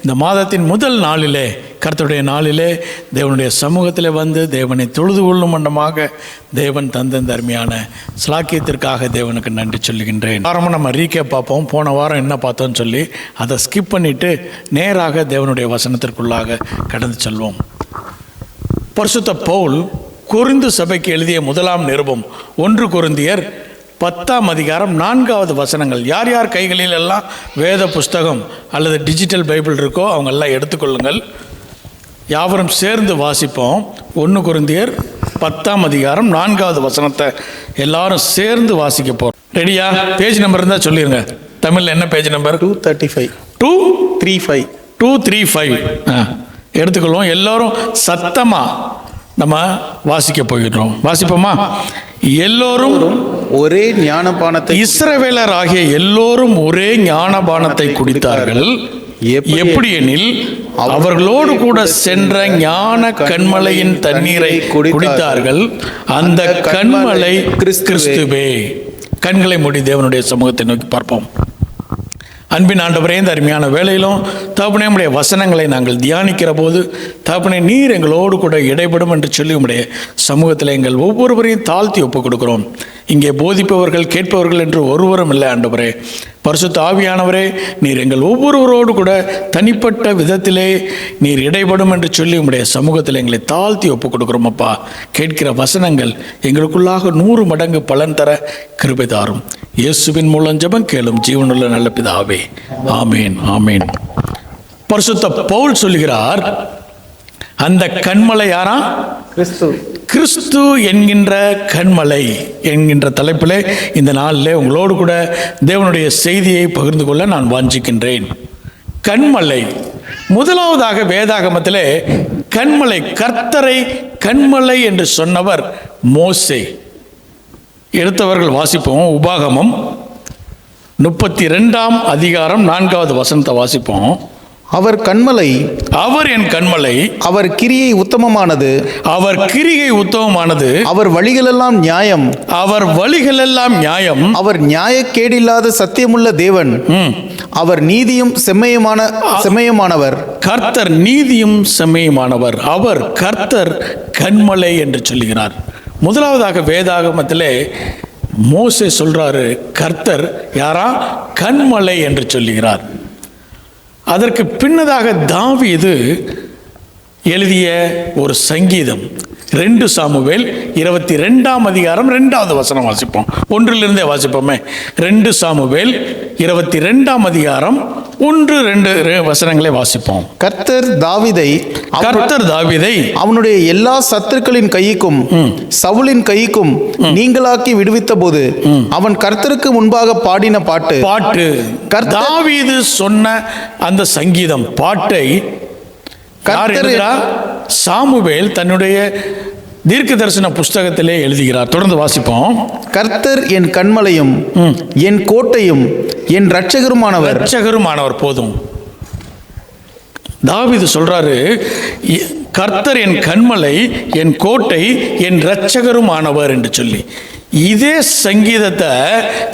இந்த மாதத்தின் முதல் நாளிலே, கர்த்தருடைய நாளிலே தேவனுடைய சமூகத்தில் வந்து தேவனை தொழுது கொள்ளும் வண்ணமாக தேவன் தந்த அருமையான ஸ்லாக்கியத்திற்காக தேவனுக்கு நன்றி சொல்லுகின்றேன். வாரமும் நம்ம ரீகேப் பார்ப்போம். போன வாரம் என்ன பார்த்தோன்னு சொல்லி அதை ஸ்கிப் பண்ணிவிட்டு நேராக தேவனுடைய வசனத்திற்குள்ளாக கடந்து செல்வோம். பரிசுத்த பவுல் கொரிந்து சபைக்கு எழுதிய முதலாம் நிருபம் 1 கொரிந்தியர் 10ஆம் அதிகாரம் 4வது வசனங்கள். யார் யார் கைகளில் எல்லாம் வேத புஸ்தகம் அல்லது டிஜிட்டல் பைபிள் இருக்கோ அவங்கெல்லாம் எடுத்துக்கொள்ளுங்கள். யாவரும் சேர்ந்து வாசிப்போம். 1 கொரிந்தியர் 10ஆம் அதிகாரம் 4வது வசனத்தை எல்லாரும் சேர்ந்து வாசிக்க போகிறோம். ரெடியா? பேஜ் நம்பர் இருந்தால் சொல்லிடுங்க. தமிழில் என்ன பேஜ் நம்பர்? 235. 235 எடுத்துக்கொள்வோம். எல்லோரும் சத்தமாக நம்ம வாசிக்க போகிறோம். வாசிப்போமா? எல்லோரும் ஒரே ஞானபானத்தை, இஸ்ரவேலர் ஆகிய எல்லோரும் ஒரே ஞானபானத்தை குடித்தார்கள். எப்படி எனில் அவர்களோடு கூட சென்ற ஞான கண்மலையின் தண்ணீரை குடித்தார்கள். அந்த கண்மலை கிறிஸ்துவே. கண்களை மூடி தேவனுடைய சமூகத்தை நோக்கி பார்ப்போம். அன்பின் ஆண்டவரே, இந்த அருமையான வேளையிலும் தகப்பனே உம்முடைய வசனங்களை நாங்கள் தியானிக்கிற போது தகப்பனே நீர் எங்களோடு கூட இடைப்படும் என்று சொல்லி உம்முடைய சமூகத்தில் எங்கள் ஒவ்வொருவரையும் தாழ்த்தி ஒப்புக் கொடுக்கிறோம். இங்கே போதிப்பவர்கள் கேட்பவர்கள் என்று ஒருவரும் இல்லை ஆண்டவரே. பரிசுத்த ஆவியானவரே, நீர் எங்கள் ஒவ்வொருவரோடு கூட தனிப்பட்ட விதத்திலே நீர் இடைப்படும் என்று சொல்லி உம்முடைய சமூகத்தில் எங்களை தாழ்த்தி ஒப்புக் கொடுக்கிறோம். அப்பா, கேட்கிற வசனங்கள் எங்களுக்குள்ளாக 100 மடங்கு பலன் தர கிருபை தாரும். இயேசுவின் மூலம் ஜெபம் கேளும் ஜீவனுள்ள நல்ல பிதாவே, ஆமேன், ஆமேன். பரிசுத்த பவுல் சொல்கிறார், அந்த கண்மலை யாரா? கிறிஸ்து என்கின்ற கண்மலை என்கின்ற தலைப்பிலே இந்த நாளிலே உங்களோடு கூட தேவனுடைய செய்தியை பகிர்ந்து கொள்ள நான் வாஞ்சிக்கின்றேன். கண்மலை, முதலாவதாக வேதாகமத்திலே கண்மலை, கர்த்தரை கண்மலை என்று சொன்னவர் மோசே. எடுத்தவர்கள் வாசிப்போம். உபாகமம் 32ஆம் அதிகாரம் 4வது வசனத்தை வாசிப்போம். அவர் கண்மலை, அவர் என் கண்மலை, அவர் கிரியை உத்தமமானது, அவர் கிரியை உத்தமமானது, அவர் வழிகளெல்லாம் நியாயம், அவர் வழிகளெல்லாம் நியாயம், அவர் நியாயக்கேடில்லாத சத்தியமுள்ள தேவன், அவர் நீதியும் செம்மையுமானவர். கர்த்தர் நீதியும் செம்மையுமானவர். அவர் கர்த்தர் கண்மலை என்று சொல்கிறார். முதலாவதாக வேதாகமத்திலே மோசே சொல்றாரு, கர்த்தர் யாரா? கண்மலை என்று சொல்லுகிறார். அதற்கு பின்னதாக தாவீது எழுதிய ஒரு சங்கீதம் 2 சாமுவேல் 22ஆம் அதிகாரம் 2வது வசனம் வாசிப்போம். 1லிருந்தே வாசிப்போமே. 2 சாமுவேல் 22ஆம் அதிகாரம் 1-2 வசனங்களை வாசிப்போம். கர்த்தர் தாவீதை அவனுடைய எல்லா சத்துருக்களின் கைக்கும் சவுலின் கைக்கும் நீங்களாக்கி விடுவித்த போது அவன் கர்த்தருக்கு முன்பாக பாடின பாட்டு. தாவீது சொன்ன அந்த சங்கீதம், பாட்டை சாமுவேல் தன்னுடைய தீர்க்க தரிசன புஸ்தகத்திலே எழுதுகிறார். தொடர்ந்து வாசிப்போம். கர்த்தர் என் கண்மலையும் என் கோட்டையும் என் இரட்சகருமானவர். போதும். தாவீது சொல்றாரு, கர்த்தர் என் கண்மலை, என் கோட்டை, என் இரட்சகருமானவர் என்று சொல்லி. இதே சங்கீதத்தை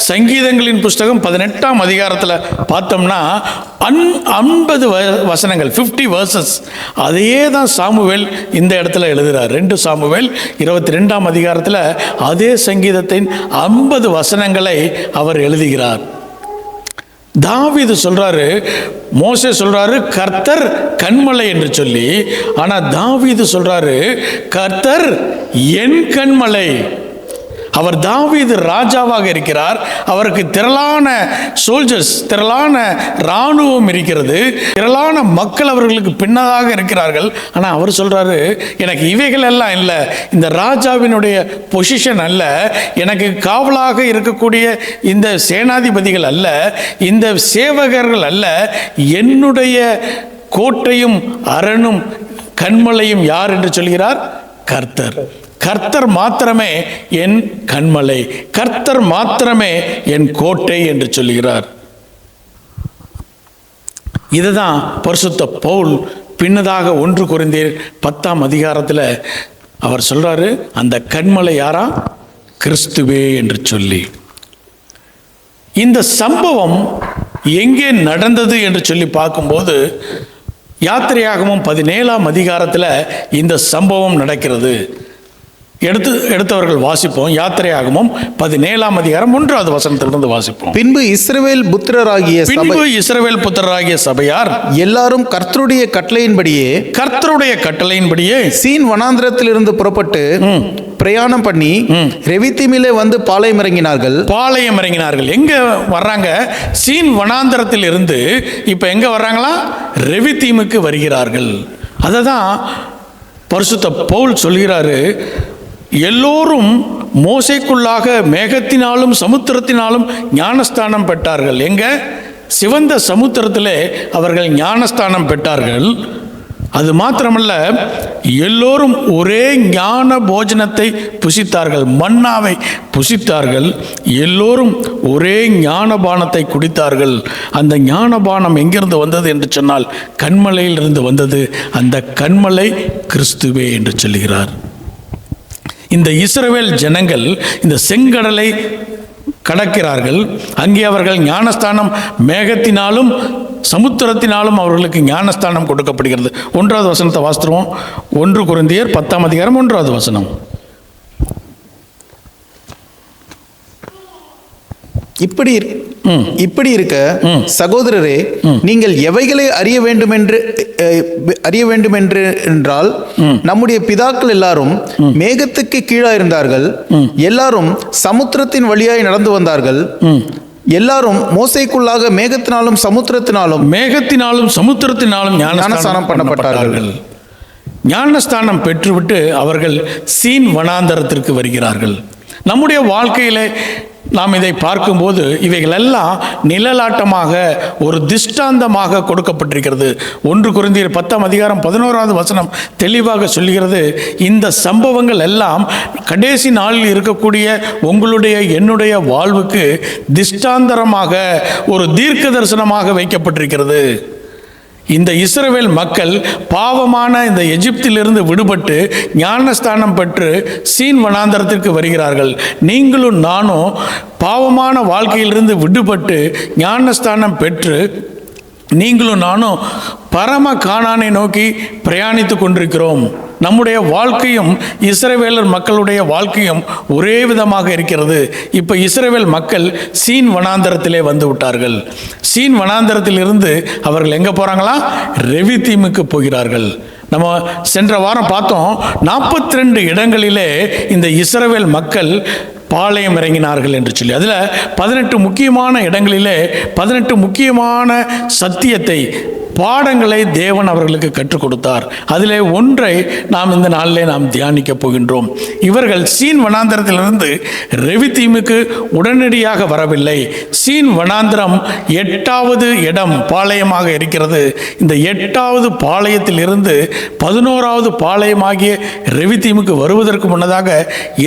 சங்கீதங்களின் புஸ்தகம் 18ஆம் அதிகாரத்தில் பார்த்தோம்னா 50 வசனங்கள், 50 verses, அதையே தான் சாமுவேல் இந்த இடத்துல எழுதுகிறார். 2 சாமுவேல் 22ஆம் அதிகாரத்தில் அதே சங்கீதத்தின் 50 வசனங்களை அவர் எழுதுகிறார். தாவீது சொல்றாரு, மோசே சொல்றாரு கர்த்தர் கண்மலை என்று சொல்லி. ஆனா தாவீது சொல்றாரு கர்த்தர் என் கண்மலை. அவர் தாவீது ராஜாவாக இருக்கிறார். அவருக்கு திரளான சோல்ஜர்ஸ், திரளான இராணுவம் இருக்கிறது, திரளான மக்கள் அவர்களுக்கு பின்னதாக இருக்கிறார்கள். ஆனால் அவர் சொல்றாரு, எனக்கு இவைகள் எல்லாம் இல்லை, இந்த ராஜாவினுடைய பொசிஷன் அல்ல, எனக்கு காவலாக இருக்கக்கூடிய இந்த சேனாதிபதிகள் அல்ல, இந்த சேவகர்கள் அல்ல, என்னுடைய கோட்டையும் அரணும் கண்மலையும் யார் என்று சொல்கிறார்? கர்த்தர். கர்த்தர் மாத்திரமே என் கண்மலை, கர்த்தர் மாத்திரமே என் கோட்டை என்று சொல்கிறார். இதுதான் பரிசுத்த பவுல் பின்னதாக 1 கொரிந்தியர் 10ஆம் அதிகாரத்தில் அவர் சொல்றாரு, அந்த கண்மலை யாரா? கிறிஸ்துவே என்று சொல்லி. இந்த சம்பவம் எங்கே நடந்தது என்று சொல்லி பார்க்கும்போது யாத்திரையாகமம் 17ஆம் அதிகாரத்தில் இந்த சம்பவம் நடக்கிறது. எடுத்தவர்கள் வாசிப்போம். யாத்திரையாகமம் 17ஆம் அதிகாரம் 1வது வசனத்திலிருந்து வாசிப்போம். பின்பு இஸ்ரவேல் புத்திரராகிய சபையார் எல்லாரும் கர்த்தருடைய கட்டளையின்படியே சீன் வனாந்திரத்திலிருந்து புறப்பட்டு பிரயாணம் பண்ணி ரெவித்தீமிலே வந்து பாளையம் இறங்கினார்கள். எங்க வர்றாங்க? சீன் வனாந்திரத்தில் இருந்து இப்ப எங்க வர்றாங்களா? ரெவித்தீமுக்கு வருகிறார்கள். அததான் பரிசுத்த பவுல் சொல்கிறாரு, எல்லோரும் மோசேக்குள்ளாக மேகத்தினாலும் சமுத்திரத்தினாலும் ஞானஸ்தானம் பெற்றார்கள். எங்க? சிவந்த சமுத்திரத்திலே அவர்கள் ஞானஸ்தானம் பெற்றார்கள். அது மாத்திரமல்ல, எல்லோரும் ஒரே ஞான போஜனத்தை புசித்தார்கள், மன்னாவை புசித்தார்கள். எல்லோரும் ஒரே ஞானபானத்தை குடித்தார்கள். அந்த ஞானபானம் எங்கிருந்து வந்தது என்று சொன்னால் கன்மலையிலிருந்து வந்தது. அந்த கன்மலை கிறிஸ்துவே என்று சொல்லுகிறார். இந்த இஸ்ரவேல் ஜனங்கள் இந்த செங்கடலை கடக்கிறார்கள். அங்கே அவர்கள் ஞானஸ்தானம் மேகத்தினாலும் சமுத்திரத்தினாலும் அவர்களுக்கு ஞானஸ்தானம் கொடுக்கப்படுகிறது. 1வது வசனத்தை வாசித்துருவோம். 1 கொரிந்தியர் 10ஆம் அதிகாரம் 1வது வசனம். இப்படி இருக்க சகோதரரே, நீங்கள் எவைகளை அறிய வேண்டும் என்றால், நம்முடைய பிதாக்கள் எல்லாரும் மேகத்துக்கு கீழாயிருந்தார்கள், எல்லாரும் சமுத்திரத்தின் வழியாய் நடந்து வந்தார்கள், எல்லாரும் மோசேக்குள்ளாக மேகத்தினாலும் சமுத்திரத்தினாலும் ஞானஸ்தானம் பண்ணப்பட்டார்கள். ஞானஸ்தானம் பெற்றுவிட்டு அவர்கள் சீன் வனாந்தரத்திற்கு வருகிறார்கள். நம்முடைய வாழ்க்கையிலே நாம் இதை பார்க்கும்போது இவைகளெல்லாம் நிழலாட்டமாக ஒரு திஷ்டாந்தமாக கொடுக்கப்பட்டிருக்கிறது. 1 கொரிந்தியர் 10ஆம் அதிகாரம் 11வது வசனம் தெளிவாக சொல்கிறது, இந்த சம்பவங்கள் எல்லாம் கடைசி நாளில் இருக்கக்கூடிய உங்களுடைய என்னுடைய வாழ்வுக்கு திஷ்டாந்தரமாக ஒரு தீர்க்க தரிசனமாக வைக்கப்பட்டிருக்கிறது. இந்த இஸ்ரவேல் மக்கள் பாவமான இந்த எகிப்திலிருந்து விடுபட்டு ஞானஸ்தானம் பெற்று சீன் வனாந்தரத்திற்கு வருகிறார்கள். நீங்களும் நானும் பாவமான வாழ்க்கையிலிருந்து விடுபட்டு ஞானஸ்தானம் பெற்று நீங்களும் நானும் பரம கானானை நோக்கி பிரயாணித்து கொண்டிருக்கிறோம். நம்முடைய வாழ்க்கையும் இஸ்ரவேலர் மக்களுடைய வாழ்க்கையும் ஒரே விதமாக இருக்கிறது. இப்போ இஸ்ரவேல் மக்கள் சீன் வனாந்தரத்திலே வந்து விட்டார்கள். சீன் வனாந்தரத்தில் இருந்து அவர்கள் எங்கே போகிறாங்களா? ரெவித்தீமுக்கு போகிறார்கள். நம்ம சென்ற வாரம் பார்த்தோம், 42 இடங்களிலே இந்த இஸ்ரவேல் மக்கள் பாளையம் இறங்கினார்கள் என்று சொல்லி. அதில் 18 முக்கியமான இடங்களிலே 18 முக்கியமான சத்தியத்தை, பாடங்களை தேவன் அவர்களுக்கு கற்றுக் கொடுத்தார். அதிலே ஒன்றை நாம் இந்த நாளிலே நாம் தியானிக்க போகின்றோம். இவர்கள் சீன் வனாந்தரத்திலிருந்து ரெவித்தீமுக்கு உடனடியாக வரவில்லை. சீன் வனாந்தரம் 8வது இடம் பாளையமாக இருக்கிறது. இந்த 8வது பாளையத்தில் இருந்து 11வது பாளையமாகிய ரெவித்தீமுக்கு வருவதற்கு முன்னதாக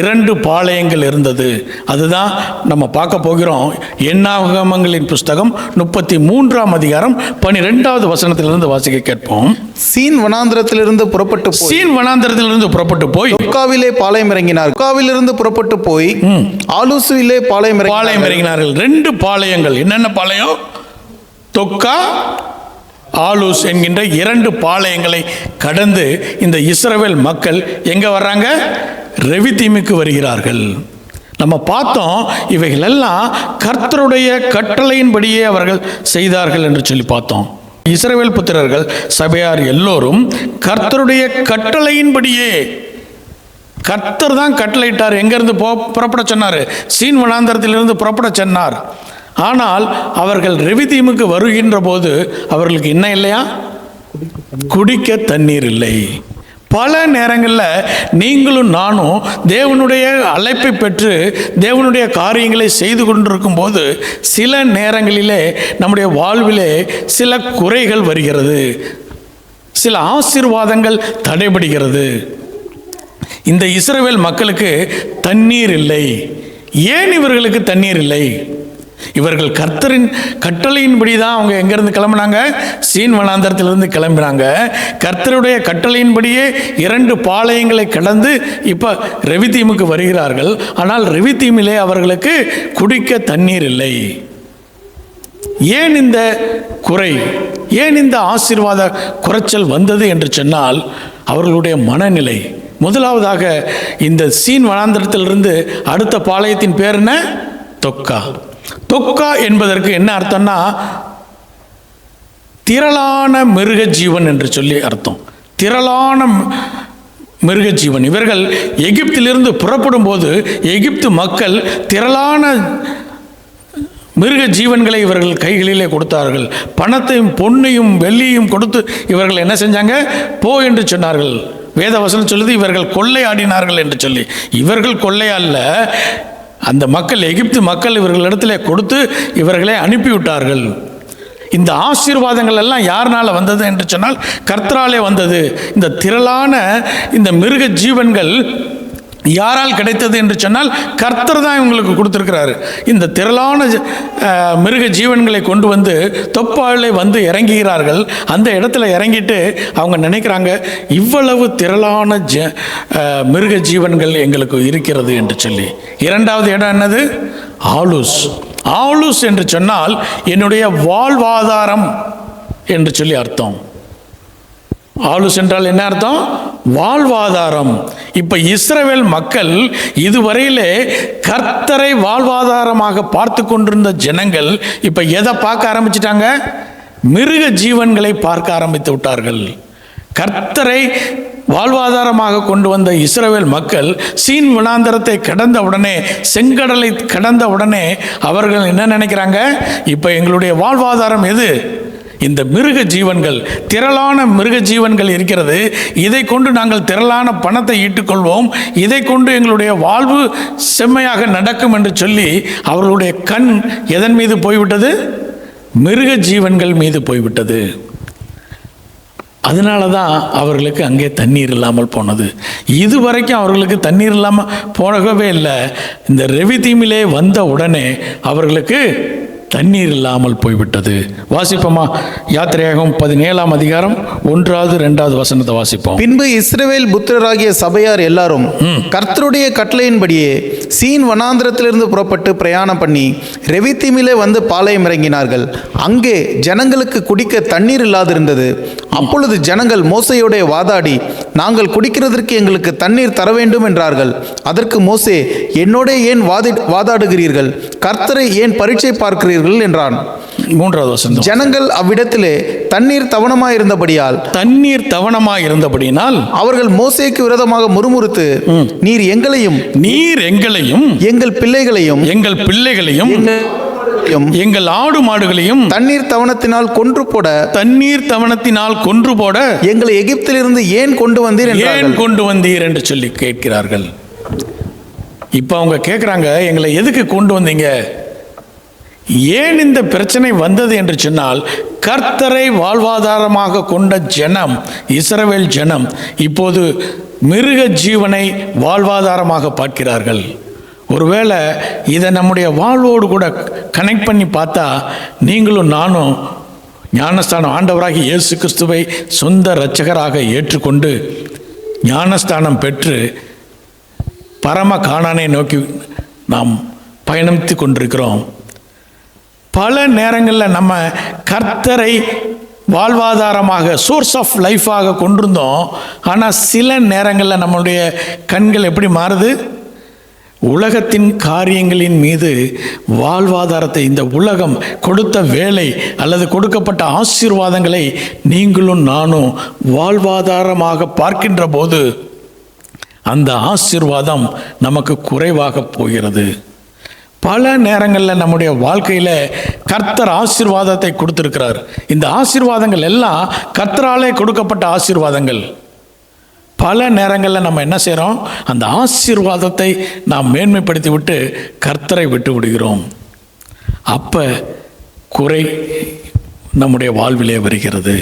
2 பாளையங்கள் இருந்தது. அதுதான் நம்ம பார்க்க போகிறோம். எண்ணாகமங்களின் புஸ்தகம் 33ஆம் அதிகாரம் 12வது வசனத்திலிருந்து வாசிக்க கேட்போம். சீன் வனாந்தரத்திலிருந்து புறப்பட்டு போய் தொக்காவிலே பாளையம் இறங்கினார். தொக்காவிலிருந்து புறப்பட்டு போய் ஆலூசுவிலே பாளையம் இறங்கினார்கள். 2 பாளையங்கள். என்னென்ன பாளையம்? தொக்கா, ஆலூஸ் என்கின்ற 2 பாளையங்களை கடந்து இந்த இஸ்ரவேல் மக்கள் எங்க வர்றாங்க? ரெவித்தீமுக்கு வருகிறார்கள். நம்ம பார்த்தோம், இவைகள் எல்லாம் கர்த்தருடைய கட்டளையின்படியே அவர்கள் செய்தார்கள் என்று சொல்லி பார்த்தோம். இஸ்ரவேல் புத்திரர்கள் சபையார் எல்லோரும் கர்த்தருடைய கட்டளையின்படியே, கர்த்தர் தான் கட்டளையிட்டார். எங்கிருந்து புறப்பட சொன்னார்? சீன் வனாந்தரத்திலிருந்து புறப்பட சொன்னார். ஆனால் அவர்கள் ரெவித்தீமுக்கு வருகின்ற போது அவர்களுக்கு என்ன இல்லையா? குடிக்க தண்ணீர் இல்லை. பல நேரங்களில் நீங்களும் நானும் தேவனுடைய அழைப்பை பெற்று தேவனுடைய காரியங்களை செய்து கொண்டிருக்கும் போது சில நேரங்களிலே நம்முடைய வாழ்விலே சில குறைகள் வருகிறது, சில ஆசீர்வாதங்கள் தடைபடுகிறது. இந்த இஸ்ரவேல் மக்களுக்கு தண்ணீர் இல்லை. ஏன் இவர்களுக்கு தண்ணீர் இல்லை? இவர்கள் கர்த்தரின் கட்டளையின்படி தான் அவங்க எங்கேருந்து கிளம்புனாங்க? சீன் வனாந்தரத்திலிருந்து கிளம்பினாங்க. கர்த்தருடைய கட்டளையின்படியே 2 பாளையங்களை கடந்து இப்போ ரெவித்தீமுக்கு வருகிறார்கள். ஆனால் ரெவித்தீமிலே அவர்களுக்கு குடிக்க தண்ணீர் இல்லை. ஏன் இந்த குறை, ஏன் இந்த ஆசீர்வாத குறைச்சல் வந்தது என்று சொன்னால் அவர்களுடைய மனநிலை. முதலாவதாக இந்த சீன் வனாந்தரத்திலிருந்து அடுத்த பாளையத்தின் பேர் என்ன? தொக்கா. தொக்கா என்பதற்கு என்ன அர்த்தம்னா திரளான மிருக ஜீவன் என்று சொல்லி அர்த்தம். திரளான மிருக ஜீவன். இவர்கள் எகிப்திலிருந்து புறப்படும் போது எகிப்து மக்கள் திரளான மிருக ஜீவன்களை இவர்கள் கைகளிலே கொடுத்தார்கள். பணத்தையும் பொன்னையும் வெள்ளியும் கொடுத்து இவர்கள் என்ன செஞ்சாங்க? போ என்று சொன்னார்கள். வேதவசனம் சொல்லுது இவர்கள் கொள்ளையாடினார்கள் என்று சொல்லி. இவர்கள் கொள்ளையல்ல, அந்த மக்கள், எகிப்து மக்கள் இவர்களிடத்தில் கொடுத்து இவர்களை அனுப்பிவிட்டார்கள். இந்த ஆசீர்வாதங்கள் எல்லாம் யாருனால வந்தது என்று சொன்னால் கர்த்தராலே வந்தது. இந்த திரளான இந்த மிருக ஜீவன்கள் யாரால் கிடைத்தது என்று சொன்னால் கர்த்தர் தான் இவங்களுக்கு கொடுத்துருக்கிறாரு. இந்த திரளான மிருக ஜீவன்களை கொண்டு வந்து தொப்பாலை வந்து இறங்குகிறார்கள். அந்த இடத்துல இறங்கிட்டு அவங்க நினைக்கிறாங்க இவ்வளவு திரளான மிருக ஜீவன்கள் எங்களுக்கு இருக்கிறது என்று சொல்லி. இரண்டாவது இடம் என்னது? ஆலூஸ். ஆலூஸ் என்று சொன்னால் என்னுடைய வாழ்வாதாரம் என்று சொல்லி அர்த்தம். ஆலூஸ் என்றால் என்ன அர்த்தம்? வாழ்வாதாரம். இப்ப இஸ்ரவேல் மக்கள் இதுவரையிலே கர்த்தரை வாழ்வாதாரமாக பார்த்து கொண்டிருந்த ஜனங்கள் இப்ப எதை பார்க்க ஆரம்பிச்சிட்டாங்க? மிருக ஜீவன்களை பார்க்க ஆரம்பித்து விட்டார்கள். கர்த்தரை வாழ்வாதாரமாக கொண்டு வந்த இஸ்ரவேல் மக்கள் சீன் வனாந்தரத்தை கடந்த உடனே, செங்கடலை கடந்த உடனே அவர்கள் என்ன நினைக்கிறாங்க? இப்ப எங்களுடைய வாழ்வாதாரம் எது? இந்த மிருக ஜீவன்கள், திரளான மிருக ஜீவன்கள் இருக்கிறது. இதை கொண்டு நாங்கள் திரளான பணத்தை ஈட்டுக்கொள்வோம், இதை கொண்டு எங்களுடைய வாழ்வு செம்மையாக நடக்கும் என்று சொல்லி அவர்களுடைய கண் எதன் மீது போய்விட்டது? மிருக ஜீவன்கள் மீது போய்விட்டது. அதனால தான் அவர்களுக்கு அங்கே தண்ணீர் இல்லாமல் போனது. இதுவரைக்கும் அவர்களுக்கு தண்ணீர் இல்லாமல் போகவே இல்லை. இந்த ரெவிதீமிலே வந்த உடனே அவர்களுக்கு தண்ணீர் இல்லாமல் போய்விட்டது. வாசிப்போமா? யாத்திரையாகவும் 17ஆம் அதிகாரம் 1வது 2வது வசனத்தை வாசிப்போம். பின்பு இஸ்ரவேல் புத்திரராகிய சபையார் எல்லாரும் கர்த்தருடைய கட்டளையின்படியே சீன் வனாந்திரத்திலிருந்து புறப்பட்டு பிரயாணம் பண்ணி ரெவித்தீமிலே வந்து பாளையம் இறங்கினார்கள். அங்கே ஜனங்களுக்கு குடிக்க தண்ணீர் இல்லாதிருந்தது. அப்பொழுது ஜனங்கள் மோசேயோட வாதாடி, நாங்கள் குடிக்கிறதற்கு எங்களுக்கு தண்ணீர் தர வேண்டும் என்றார்கள். அதற்கு மோசே, என்னோட ஏன் வாதாடுகிறீர்கள்? கர்த்தரை ஏன் பரீட்சை பார்க்கிறீர்கள் என்றான். 3வது வசனம். ஜனங்கள் அவ்விடத்திலே தண்ணீர் தவணமாயிருந்தபடியினால் அவர்கள் மோசேக்கு விரோதமாக முறுமுறுத்து, நீர் எங்களையும் எங்கள் பிள்ளைகளையும் எங்கள் ஆடு மாடுகளையும் தண்ணீர் தவணத்தினால் கொன்று போட எங்களை எகிப்திலிருந்து ஏன் கொண்டு வந்தீர் என்று சொல்லி கேட்கிறார்கள். இப்ப அவங்க கேட்கிறாங்க, எங்களை எதுக்கு கொண்டு வந்தீங்க? ஏன் இந்த பிரச்சனை வந்தது என்று சொன்னால், கர்த்தரை வாழ்வாதாரமாக கொண்ட ஜனம், இஸ்ரவேல் ஜனம் இப்போது மிருக ஜீவனை வாழ்வாதாரமாக பார்க்கிறார்கள். ஒருவேளை இதை நம்முடைய வாழ்வோடு கூட கனெக்ட் பண்ணி பார்த்தா, நீங்களும் நானும் ஞானஸ்தானம், ஆண்டவராகி இயேசு கிறிஸ்துவை சொந்த இரட்சகராக ஏற்றுக்கொண்டு ஞானஸ்தானம் பெற்று பரம கானானை நோக்கி நாம் பயணித்து கொண்டிருக்கிறோம். பல நேரங்களில் நம்ம கர்த்தரை வாழ்வாதாரமாக, சோர்ஸ் ஆஃப் லைஃபாக கொண்டிருந்தோம். ஆனால் சில நேரங்களில் நம்மளுடைய கண்கள் எப்படி மாறுது? உலகத்தின் காரியங்களின் மீது வாழ்வாதாரத்தை, இந்த உலகம் கொடுத்த வேலை அல்லது கொடுக்கப்பட்ட ஆசீர்வாதங்களை நீங்களும் நானும் வாழ்வாதாரமாக பார்க்கின்ற போது அந்த ஆசீர்வாதம் நமக்கு குறைவாக போகிறது. பல நேரங்களில் நம்முடைய வாழ்க்கையில் கர்த்தர் ஆசீர்வாதத்தை கொடுத்திருக்கிறார். இந்த ஆசீர்வாதங்கள் எல்லாம் கர்த்தராலே கொடுக்கப்பட்ட ஆசீர்வாதங்கள். பல நேரங்களில் நம்ம என்ன செய்கிறோம்? அந்த ஆசீர்வாதத்தை நாம் மேன்மைப்படுத்தி விட்டு கர்த்தரை விட்டு விடுகிறோம். அப்போ குறை நம்முடைய வாழ்விலே வருகிறது.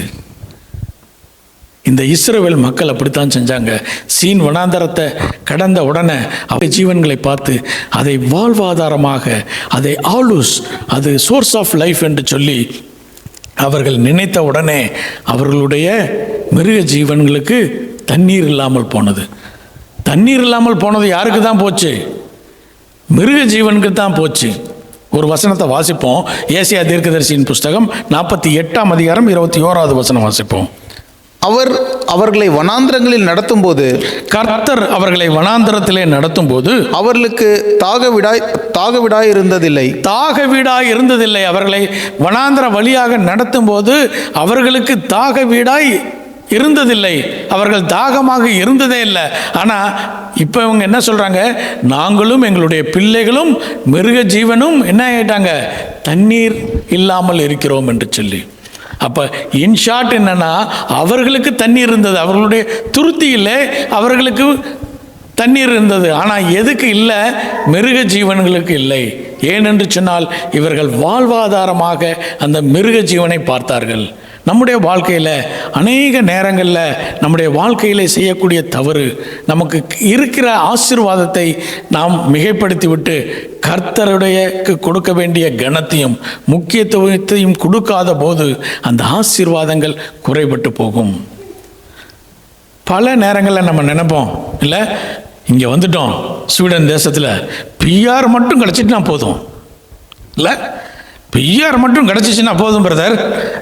இந்த இஸ்ரவேல் மக்கள் அப்படித்தான் செஞ்சாங்க. சீன் வனாந்தரத்தை கடந்த உடனே அவருடைய ஜீவன்களை பார்த்து அதை வாழ்வாதாரமாக, அதை ஆலூஸ், அது சோர்ஸ் ஆஃப் லைஃப் என்று சொல்லி அவர்கள் நினைத்த உடனே அவர்களுடைய மிருக ஜீவன்களுக்கு தண்ணீர் இல்லாமல் போனது. தண்ணீர் இல்லாமல் போனது யாருக்கு தான் போச்சு? மிருக ஜீவனுக்கு தான் போச்சு. ஒரு வசனத்தை வாசிப்போம். ஏசாயா தீர்க்கதரிசியின் புஸ்தகம் 48ஆம் அதிகாரம் 21வது வசனம் வாசிப்போம். அவர் அவர்களை வனாந்திரங்களில் நடத்தும்போது, கர்த்தர் அவர்களை வனாந்தரத்திலே நடத்தும் போது அவர்களுக்கு தாகவிடாய் இருந்ததில்லை. தாகவீடாய் இருந்ததில்லை. அவர்களை வனாந்தர வழியாக நடத்தும் போது அவர்களுக்கு தாகவீடாய் இருந்ததில்லை. அவர்கள் தாகமாக இருந்ததே இல்லை. ஆனால் இப்போ இவங்க என்ன சொல்கிறாங்க? நாங்களும் எங்களுடைய பிள்ளைகளும் மிருக ஜீவனும் என்ன ஆகிட்டாங்க? தண்ணீர் இல்லாமல் இருக்கிறோம் என்று சொல்லி. அப்போ இன்ஷார்ட் என்னன்னா, அவர்களுக்கு தண்ணீர் இருந்தது, அவர்களுடைய துருத்தியில் அவர்களுக்கு தண்ணீர் இருந்தது. ஆனால் எதுக்கு இல்லை? மிருக ஜீவன்களுக்கு இல்லை. ஏனென்று சொன்னால் இவர்கள் வாழ்வாதாரமாக அந்த மிருக ஜீவனை பார்த்தார்கள். நம்முடைய வாழ்க்கையில் அநேக நேரங்களில் நம்முடைய வாழ்க்கையில் செய்யக்கூடிய தவறு, நமக்கு இருக்கிற ஆசீர்வாதத்தை நாம் மிகைப்படுத்தி விட்டு கர்த்தருடைய கொடுக்க வேண்டிய கனத்தையும் முக்கியத்துவத்தையும் கொடுக்காத போது அந்த ஆசீர்வாதங்கள் குறைபட்டு போகும். பல நேரங்களில் நம்ம நினைப்போம், இல்லை இங்கே வந்துட்டோம் ஸ்வீடன் தேசத்தில் பிஆர் மட்டும் கிடச்சிட்டுனா போதும், இல்லை பிஆர் மட்டும் கிடச்சிச்சின்னா போதும் பிரதர்,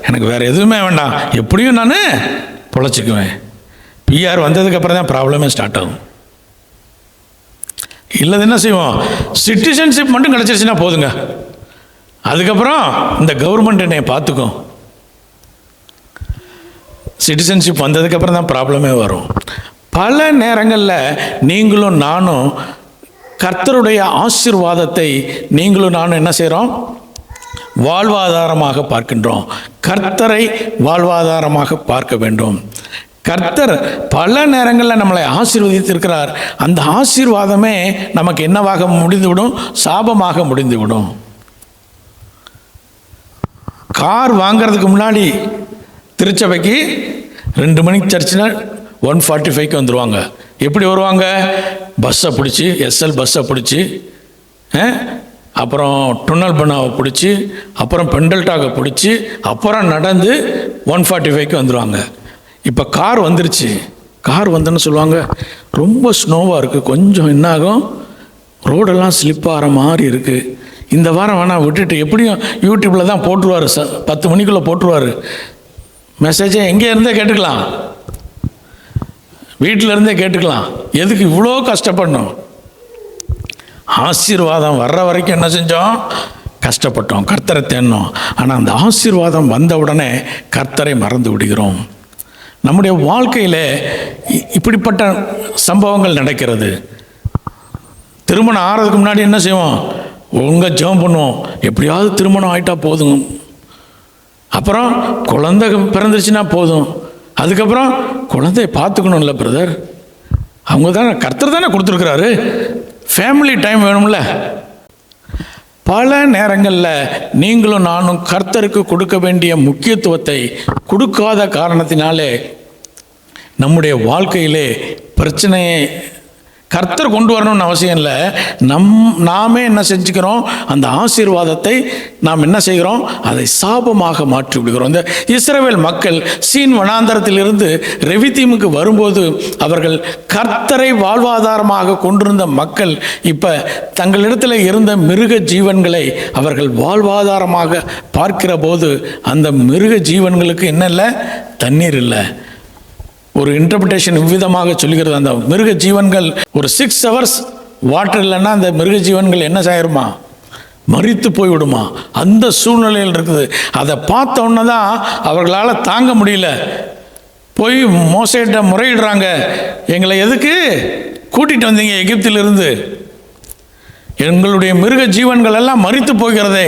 எனக்கு வேறு எதுவுமே வேண்டாம், எப்படியும் நான் பொழைச்சிக்குவேன். பிஆர் வந்ததுக்கப்புறம் தான் ப்ராப்ளமே ஸ்டார்ட் ஆகும். இல்லை என்ன செய்வோம்? சிட்டிசன்ஷிப் மட்டும் கிடச்சிருச்சுன்னா போதுங்க, அதுக்கப்புறம் இந்த கவர்மெண்ட் என்னை பார்த்துக்கும். சிட்டிசன்ஷிப் வந்ததுக்கப்புறம் தான் ப்ராப்ளமே வரும். பல நேரங்களில் நீங்களும் நானும் கர்த்தருடைய ஆசீர்வாதத்தை நீங்களும் நானும் என்ன செய்கிறோம்? வாழ்வாதாரமாக பார்க்கின்றோம். கர்த்தரை வாழ்வாதாரமாக பார்க்க வேண்டும். கர்த்தர் பல நேரங்களில் நம்மளை ஆசீர்வதித்திருக்கிறார். அந்த ஆசீர்வாதமே நமக்கு என்னவாக முடிந்துவிடும்? சாபமாக முடிந்துவிடும். கார் வாங்கிறதுக்கு முன்னாடி திருச்சபைக்கு 2 மணிக்கு சர்ச்சுனா 1:45க்கு வந்துடுவாங்க. எப்படி வருவாங்க? பஸ்ஸை பிடிச்சி, எஸ்எல் பஸ்ஸை பிடிச்சி, அப்புறம் டுன்னல் பண்ணாவை பிடிச்சி, அப்புறம் பெண்டல்டாகை பிடிச்சி, அப்புறம் நடந்து 1:45க்கு வந்துடுவாங்க. இப்போ கார் வந்துருச்சு. கார் வந்துன்னு சொல்லுவாங்க, ரொம்ப ஸ்னோவாக இருக்குது, கொஞ்சம் என்னாகும், ரோடெல்லாம் ஸ்லிப் ஆகிற மாதிரி இருக்குது, இந்த வாரம் வேணால் விட்டுட்டு, எப்படியும் யூடியூப்பில் தான் போட்டுருவார், 10 மணிக்குள்ளே போட்டுருவார். மெசேஜை எங்கே இருந்தே கேட்டுக்கலாம், வீட்டில் இருந்தே கேட்டுக்கலாம். எதுக்கு இவ்வளோ கஷ்டப்படணும்? ஆசீர்வாதம் வர்ற வரைக்கும் என்ன செஞ்சோம்? கஷ்டப்பட்டோம், கர்த்தரை தேடினோம். ஆனால் அந்த ஆசீர்வாதம் வந்த உடனே கர்த்தரை மறந்து விடுகிறோம். நம்முடைய வாழ்க்கையில் இப்படிப்பட்ட சம்பவங்கள் நடக்கிறது. திருமணம் ஆகிறதுக்கு முன்னாடி என்ன செய்வோம்? ஒழுங்காக ஜெபம் பண்ணுவோம், எப்படியாவது திருமணம் ஆகிட்டா போதும். அப்புறம் குழந்தை பிறந்துருச்சுன்னா போதும். அதுக்கப்புறம் குழந்தைய பார்த்துக்கணும் இல்லை பிரதர், அவங்க தானே, கர்த்தர் தானே கொடுத்துருக்குறாரு, ஃபேமிலி டைம் வேணும்ல. பல நேரங்களில் நீங்களும் நானும் கர்த்தருக்கு கொடுக்க வேண்டிய முக்கியத்துவத்தை கொடுக்காத காரணத்தினாலே நம்முடைய வாழ்க்கையிலே பிரச்சனையை கர்த்தர் கொண்டு வரணும்னு அவசியம் இல்லை. நாமே என்ன செஞ்சுக்கிறோம்? அந்த ஆசீர்வாதத்தை நாம் என்ன செய்கிறோம்? அதை சாபமாக மாற்றி விடுகிறோம். இந்த இஸ்ரவேல் மக்கள் சீன் வனாந்தரத்திலிருந்து ரெவிதீமுக்கு வரும்போது அவர்கள் கர்த்தரை வாழ்வாதாரமாக கொண்டிருந்த மக்கள் இப்போ தங்களிடத்தில் இருந்த மிருக ஜீவன்களை அவர்கள் வாழ்வாதாரமாக பார்க்கிற போது அந்த மிருக ஜீவன்களுக்கு என்ன இல்லை? தண்ணீர் இல்லை. ஒரு இன்டர்பிரிட்டேஷன் இவ்விதமாக சொல்கிறது, அந்த மிருக ஜீவன்கள் ஒரு 6 hours வாட்டர் இல்லைன்னா அந்த மிருக ஜீவன்கள் என்ன செய்யுமா? மரித்து போய்விடுமா? அந்த சூழ்நிலையில் இருக்குது. அதை பார்த்த உடனே தான் அவர்களால் தாங்க முடியல, போய் மோசேட்ட முறையிடுறாங்க, எங்களை எதுக்கு கூட்டிகிட்டு வந்தீங்க எகிப்திலிருந்து? எங்களுடைய மிருக ஜீவன்கள் எல்லாம் மரித்து போகிறதே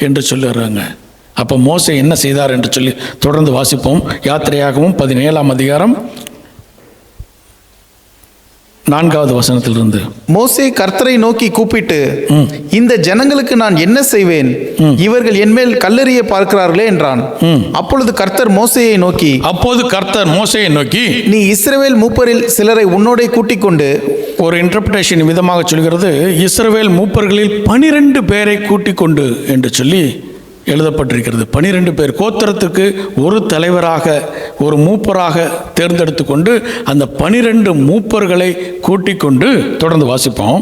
என்று சொல்லுறாங்க. அப்போ மோசே என்ன செய்தார் என்று சொல்லி தொடர்ந்து வாசிப்போம். யாத்திரையாகவும் 17ஆம் அதிகாரம் 4வது வசனத்திலிருந்து. மோசே கர்த்தரை நோக்கி கூப்பிட்டு, இந்த ஜனங்களுக்கு நான் என்ன செய்வேன்? இவர்கள் என்மேல் கல்லெறிய பார்க்கிறார்களே என்றான். அப்பொழுது கர்த்தர் மோசேயை நோக்கி, நீ இஸ்ரவேல் மூப்பரில் சிலரை உன்னோடே கூட்டிக் கொண்டு, ஒரு இன்டர்பிரேஷன் விதமாக சொல்கிறது, இஸ்ரவேல் மூப்பர்களில் 12 பேரை கூட்டிக் கொண்டு என்று சொல்லி எழுதப்பட்டிருக்கிறது. 12 பேர், கோத்திரத்துக்கு ஒரு தலைவராக ஒரு மூப்பராக தேர்ந்தெடுத்து கொண்டு அந்த 12 மூப்பர்களை கூட்டிக் கொண்டு தொடர்ந்து வாசிப்போம்.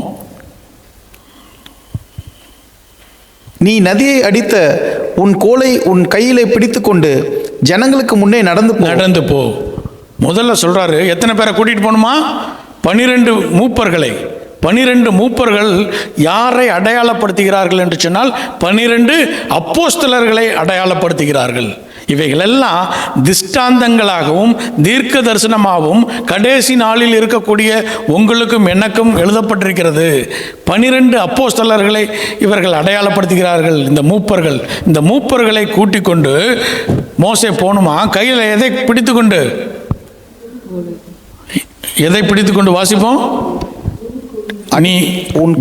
நீ நதியை அடித்த உன் கோலை உன் கையிலே பிடித்துக்கொண்டு ஜனங்களுக்கு முன்னே நடந்து போ. முதல்ல சொல்றாரு, எத்தனை பேரை கூட்டிட்டு போகணுமா? 12 மூப்பர்களை. 12 மூப்பர்கள் யாரை அடையாளப்படுத்துகிறார்கள் என்று சொன்னால் 12 அப்போஸ்தலர்களை அடையாளப்படுத்துகிறார்கள். இவைகளெல்லாம் திஷ்டாந்தங்களாகவும் தீர்க்க தரிசனமாகவும் கடைசி நாளில் இருக்கக்கூடிய உங்களுக்கும் எனக்கும் எழுதப்பட்டிருக்கிறது. 12 அப்போஸ்தலர்களை இவர்கள் அடையாளப்படுத்துகிறார்கள். இந்த மூப்பர்களை கூட்டிக் கொண்டு மோசே போணுமா? கையில் எதை பிடித்துக்கொண்டு வாசிப்போம். நீ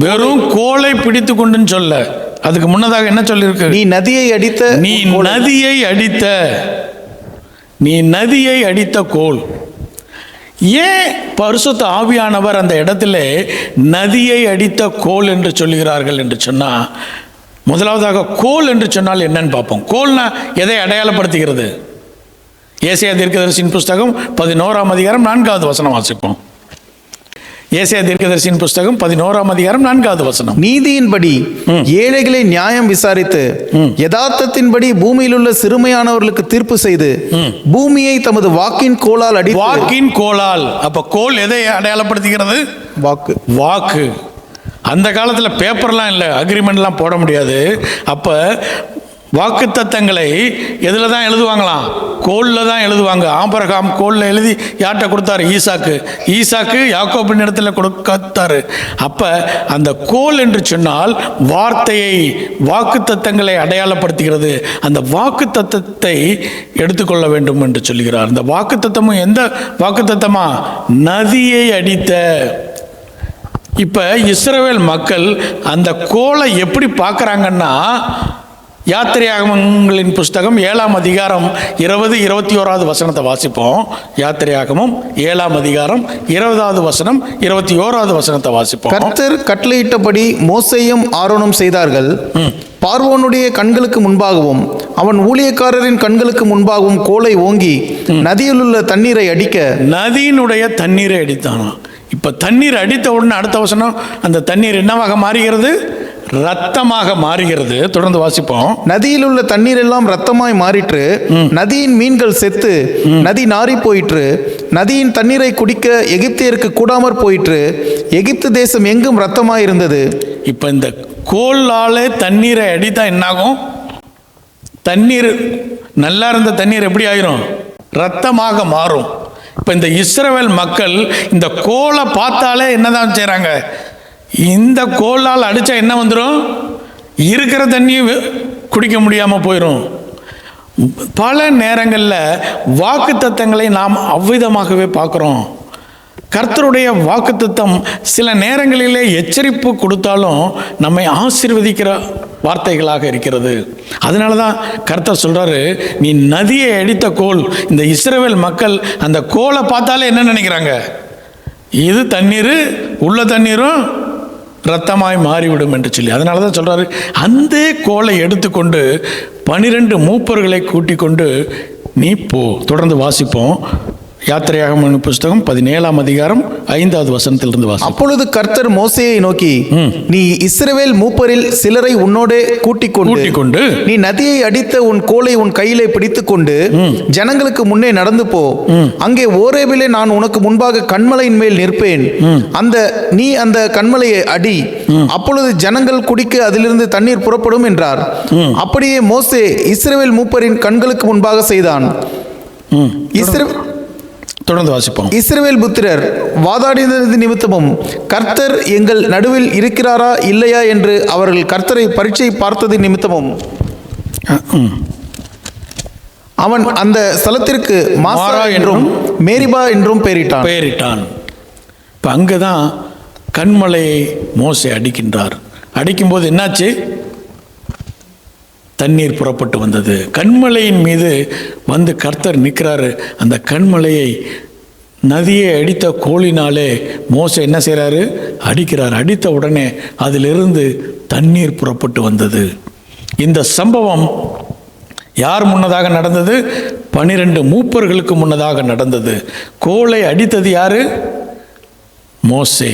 வெறும் கோலை பிடித்து கொண்டுன்னு சொல்ல, அதுக்கு முன்னதாக என்ன சொல்லிருக்கு? நீ நதியை அடித்த கோல். ஏன் பரிசுத்த ஆவியானவர் அந்த இடத்துல நதியை அடித்த கோல் என்று சொல்லுகிறார்கள் என்று சொன்னா, முதலாவதாக கோல் என்று சொன்னால் என்னன்னு பார்ப்போம். கோல்னா எதை அடையாளப்படுத்துகிறது? ஏசாயா தீர்க்கதரிசியின் புஸ்தகம் 11ஆம் அதிகாரம் 4வது வசனம் வாசிப்போம். ஏசாயா தீர்க்கதரிசியின் புஸ்தகம் 11ஆம் அதிகாரம் 4வது வசனம். நீதியின்படி ஏழைகளை நியாயம் விசாரித்து யதார்த்தத்தின்படி பூமியில் உள்ள சிறுமையானவர்களுக்கு தீர்ப்பு செய்து பூமியை தமது வாக்கின் கோலால் கோலால். அப்ப கோல் எதை அடையாளப்படுத்துகிறது? வாக்கு. அந்த காலத்தில் பேப்பர்லாம் இல்லை, அக்ரிமெண்ட்லாம் போட முடியாது. அப்போ வாக்குத்தத்தங்களை எதில் தான் எழுதுவாங்களாம்? கோலில் தான் எழுதுவாங்க. ஆபிரகாம் கோலில் எழுதி யார்கிட்ட கொடுத்தாரு? ஈசாக்கு யாக்கோபின் இடத்துல கொடுத்தாரு. அப்போ அந்த கோல் என்று சொன்னால் வார்த்தையை, வாக்குத்தத்தங்களை அடையாளப்படுத்துகிறது. அந்த வாக்குத்தத்தத்தை எடுத்துக்கொள்ள வேண்டும் என்று சொல்கிறார். அந்த வாக்குத்தத்தமும் எந்த வாக்குத்தத்தமா? நதியை அடித்த. இப்போ இஸ்ரவேல் மக்கள் அந்த கோலை எப்படி பார்க்குறாங்கன்னா, யாத்திரையாகமங்களின் புஸ்தகம் 7ஆம் அதிகாரம் 20, 21வது வசனத்தை வாசிப்போம். யாத்திரையாகமும் 7ஆம் அதிகாரம் 20வது வசனம், 21வது வசனத்தை வாசிப்போம். கர்த்தர் கட்டளையிட்டபடி மோசேயும் ஆரோனும் செய்தார்கள். பார்வோனுடைய கண்களுக்கு முன்பாகவும் அவன் ஊழியக்காரரின் கண்களுக்கு முன்பாகவும் கோலை ஓங்கி நதியில் உள்ள தண்ணீரை அடிக்க. நதியினுடைய தண்ணீரை அடித்தானா? இப்ப தண்ணீர் அடித்த உடனே அடுத்த வசனம், அந்த தண்ணீர் என்னவாக மாறுகிறது? ரத்தமாக மாறுகிறது. தொடர்ந்து வாசிப்போம். நதியில் உள்ள தண்ணீர் எல்லாம் ரத்தமாய் மாறிற்று. நதியின் மீன்கள் செத்து நதி நாறி போயிற்று. நதியின் தண்ணீரை குடிக்க எகிப்தியருக்கு கூடாமற் போயிற்று. எகிப்து தேசம் எங்கும் ரத்தமாய் இருந்தது. இப்ப இந்த கோலாலே தண்ணீரை அடித்தா என்னாகும்? தண்ணீர் நல்லா இருந்த தண்ணீர் எப்படி ஆயிரும்? ரத்தமாக மாறும். இப்ப இந்த இஸ்ரவேல் மக்கள் இந்த கோலை பார்த்தாலே என்னதான் செய்றாங்க? இந்த கோலால் அடித்தா என்ன வந்துடும்? இருக்கிற தண்ணியும் குடிக்க முடியாமல் போயிடும். பல நேரங்களில் வாக்குத்தத்தங்களை நாம் அவ்விதமாகவே பார்க்குறோம். கர்த்தருடைய வாக்குத்தத்தம் சில நேரங்களிலே எச்சரிப்பு கொடுத்தாலும் நம்மை ஆசீர்வதிக்கிற வார்த்தைகளாக இருக்கிறது. அதனால தான் கர்த்தர் சொல்கிறாரு, நீ நதியை அடித்த கோல். இந்த இஸ்ரவேல் மக்கள் அந்த கோலை பார்த்தாலே என்ன நினைக்கிறாங்க? இது தண்ணீர், உள்ள தண்ணீரும் ரத்தமாய் மாறிவிடும் என்று சொல்லி. அதனால தான் சொல்கிறாரு, அந்த கோலை எடுத்துக்கொண்டு 12 மூப்பர்களை கூட்டிக் கொண்டு நீ போ. தொடர்ந்து வாசிப்போம். யாத்திரையாகம புஸ்தகம் 17ஆம் அதிகாரம் 5வது வசனத்திலிருந்து வாசி. அப்பொழுது கர்த்தர் மோசேயை நோக்கி, நீ இஸ்ரவேல் மூப்பரில் சிலரை உன்னோடே கூட்டிக் கொண்டு நீ நதியை அடித்த உன் கோலை உன் கையிலே பிடித்துக்கொண்டு ஜனங்களுக்கு முன்னே நடந்து போ. அங்கே ஓரேபிலே நான் உனக்கு முன்பாக கன்மலையின் மேல் நிற்பேன். நீ அந்த கன்மலையை அடி. அப்பொழுது ஜனங்கள் குடிக்க அதிலிருந்து தண்ணீர் புறப்படும் என்றார். அப்படியே மோசே இஸ்ரவேல் மூப்பரின் கண்களுக்கு முன்பாக செய்தான். தொடர்ந்து வாசிப்போம். இஸ்ரவேல் புத்திரர் வாதாடினது நிமித்தமும் கர்த்தர் எங்கள் நடுவில் இருக்கிறாரா இல்லையா என்று அவர்கள் கர்த்தரை பரீட்சை பார்த்தது நிமித்தமும் அவன் அந்த ஸ்தலத்திற்கு மாசா என்றும் மேரிபா என்றும் பெயரிட்டான். இப்போ அங்கே தான் கன்மலையை மோசே அடிக்கின்றார். அடிக்கும்போது என்னாச்சு? தண்ணீர் புறப்பட்டு வந்தது. கன்மலையின் மீது வந்து கர்த்தர் நிற்கிறாரு. அந்த கன்மலையை நதியை அடித்த கோலினாலே மோசே என்ன செய்கிறாரு? அடிக்கிறார். அடித்த உடனே அதிலிருந்து தண்ணீர் புறப்பட்டு வந்தது. இந்த சம்பவம் யார் முன்னதாக நடந்தது? 12 மூப்பர்களுக்கு முன்னதாக நடந்தது. கோலை அடித்தது யாரு? மோசே.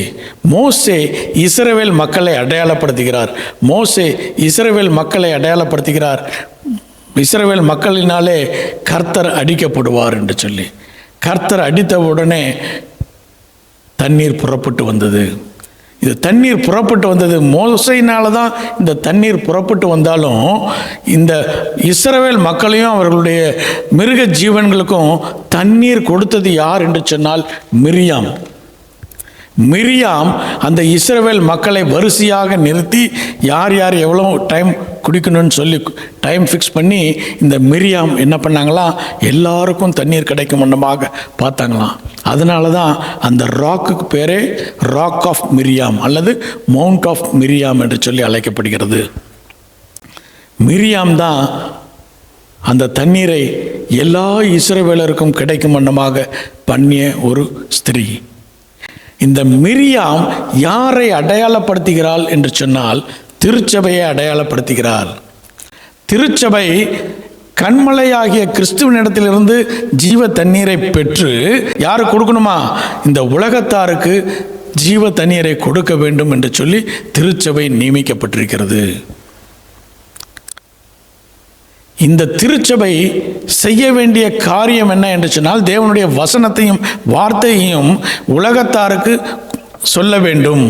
மோசே இஸ்ரவேல் மக்களை அடையாளப்படுத்துகிறார். மோசே இஸ்ரவேல் மக்களை அடையாளப்படுத்துகிறார். இஸ்ரவேல் மக்களினாலே கர்த்தர் அடிக்கப்படுவார் என்று சொல்லி, கர்த்தர் அடித்த உடனே தண்ணீர் புறப்பட்டு வந்தது. இது தண்ணீர் புறப்பட்டு வந்தது மோசையினால தான் இந்த தண்ணீர் புறப்பட்டு வந்தாலும், இந்த இஸ்ரவேல் மக்களையும் அவர்களுடைய மிருக ஜீவன்களுக்கும் தண்ணீர் கொடுத்தது யார் என்று சொன்னால் மிரியாம். மிரியாம் அந்த இஸ்ரவேல் மக்களை வரிசையாக நிறுத்தி யார் யார் எவ்வளோ டைம் குடிக்கணும்னு சொல்லி டைம் ஃபிக்ஸ் பண்ணி இந்த மிரியாம் என்ன பண்ணாங்களாம், எல்லாருக்கும் தண்ணீர் கிடைக்கும் வண்ணமாக பார்த்தாங்களாம். அதனால தான் அந்த ராக்குக்கு பேரே ராக் ஆஃப் மிரியாம் அல்லது மவுண்ட் ஆஃப் மிரியாம் என்று சொல்லி அழைக்கப்படுகிறது. மிரியாம் தான் அந்த தண்ணீரை எல்லா இஸ்ரவேலருக்கும் கிடைக்கும் வண்ணமாக பண்ணிய ஒரு ஸ்திரீ. இந்த மிரியாம் யாரை அடையாளப்படுத்துகிறாள் என்று சொன்னால் திருச்சபையை அடையாளப்படுத்துகிறாள். திருச்சபை கண்மலையாகிய கிறிஸ்துவனிடத்திலிருந்து ஜீவ தண்ணீரை பெற்று யாரு கொடுக்கணுமா, இந்த உலகத்தாருக்கு ஜீவ தண்ணீரை கொடுக்க வேண்டும் என்று சொல்லி திருச்சபை நியமிக்கப்பட்டிருக்கிறது. இந்த திருச்சபை செய்ய வேண்டிய காரியம் என்ன என்று சொன்னால், தேவனுடைய வசனத்தையும் வார்த்தையையும் உலகத்தாருக்கு சொல்ல வேண்டும்.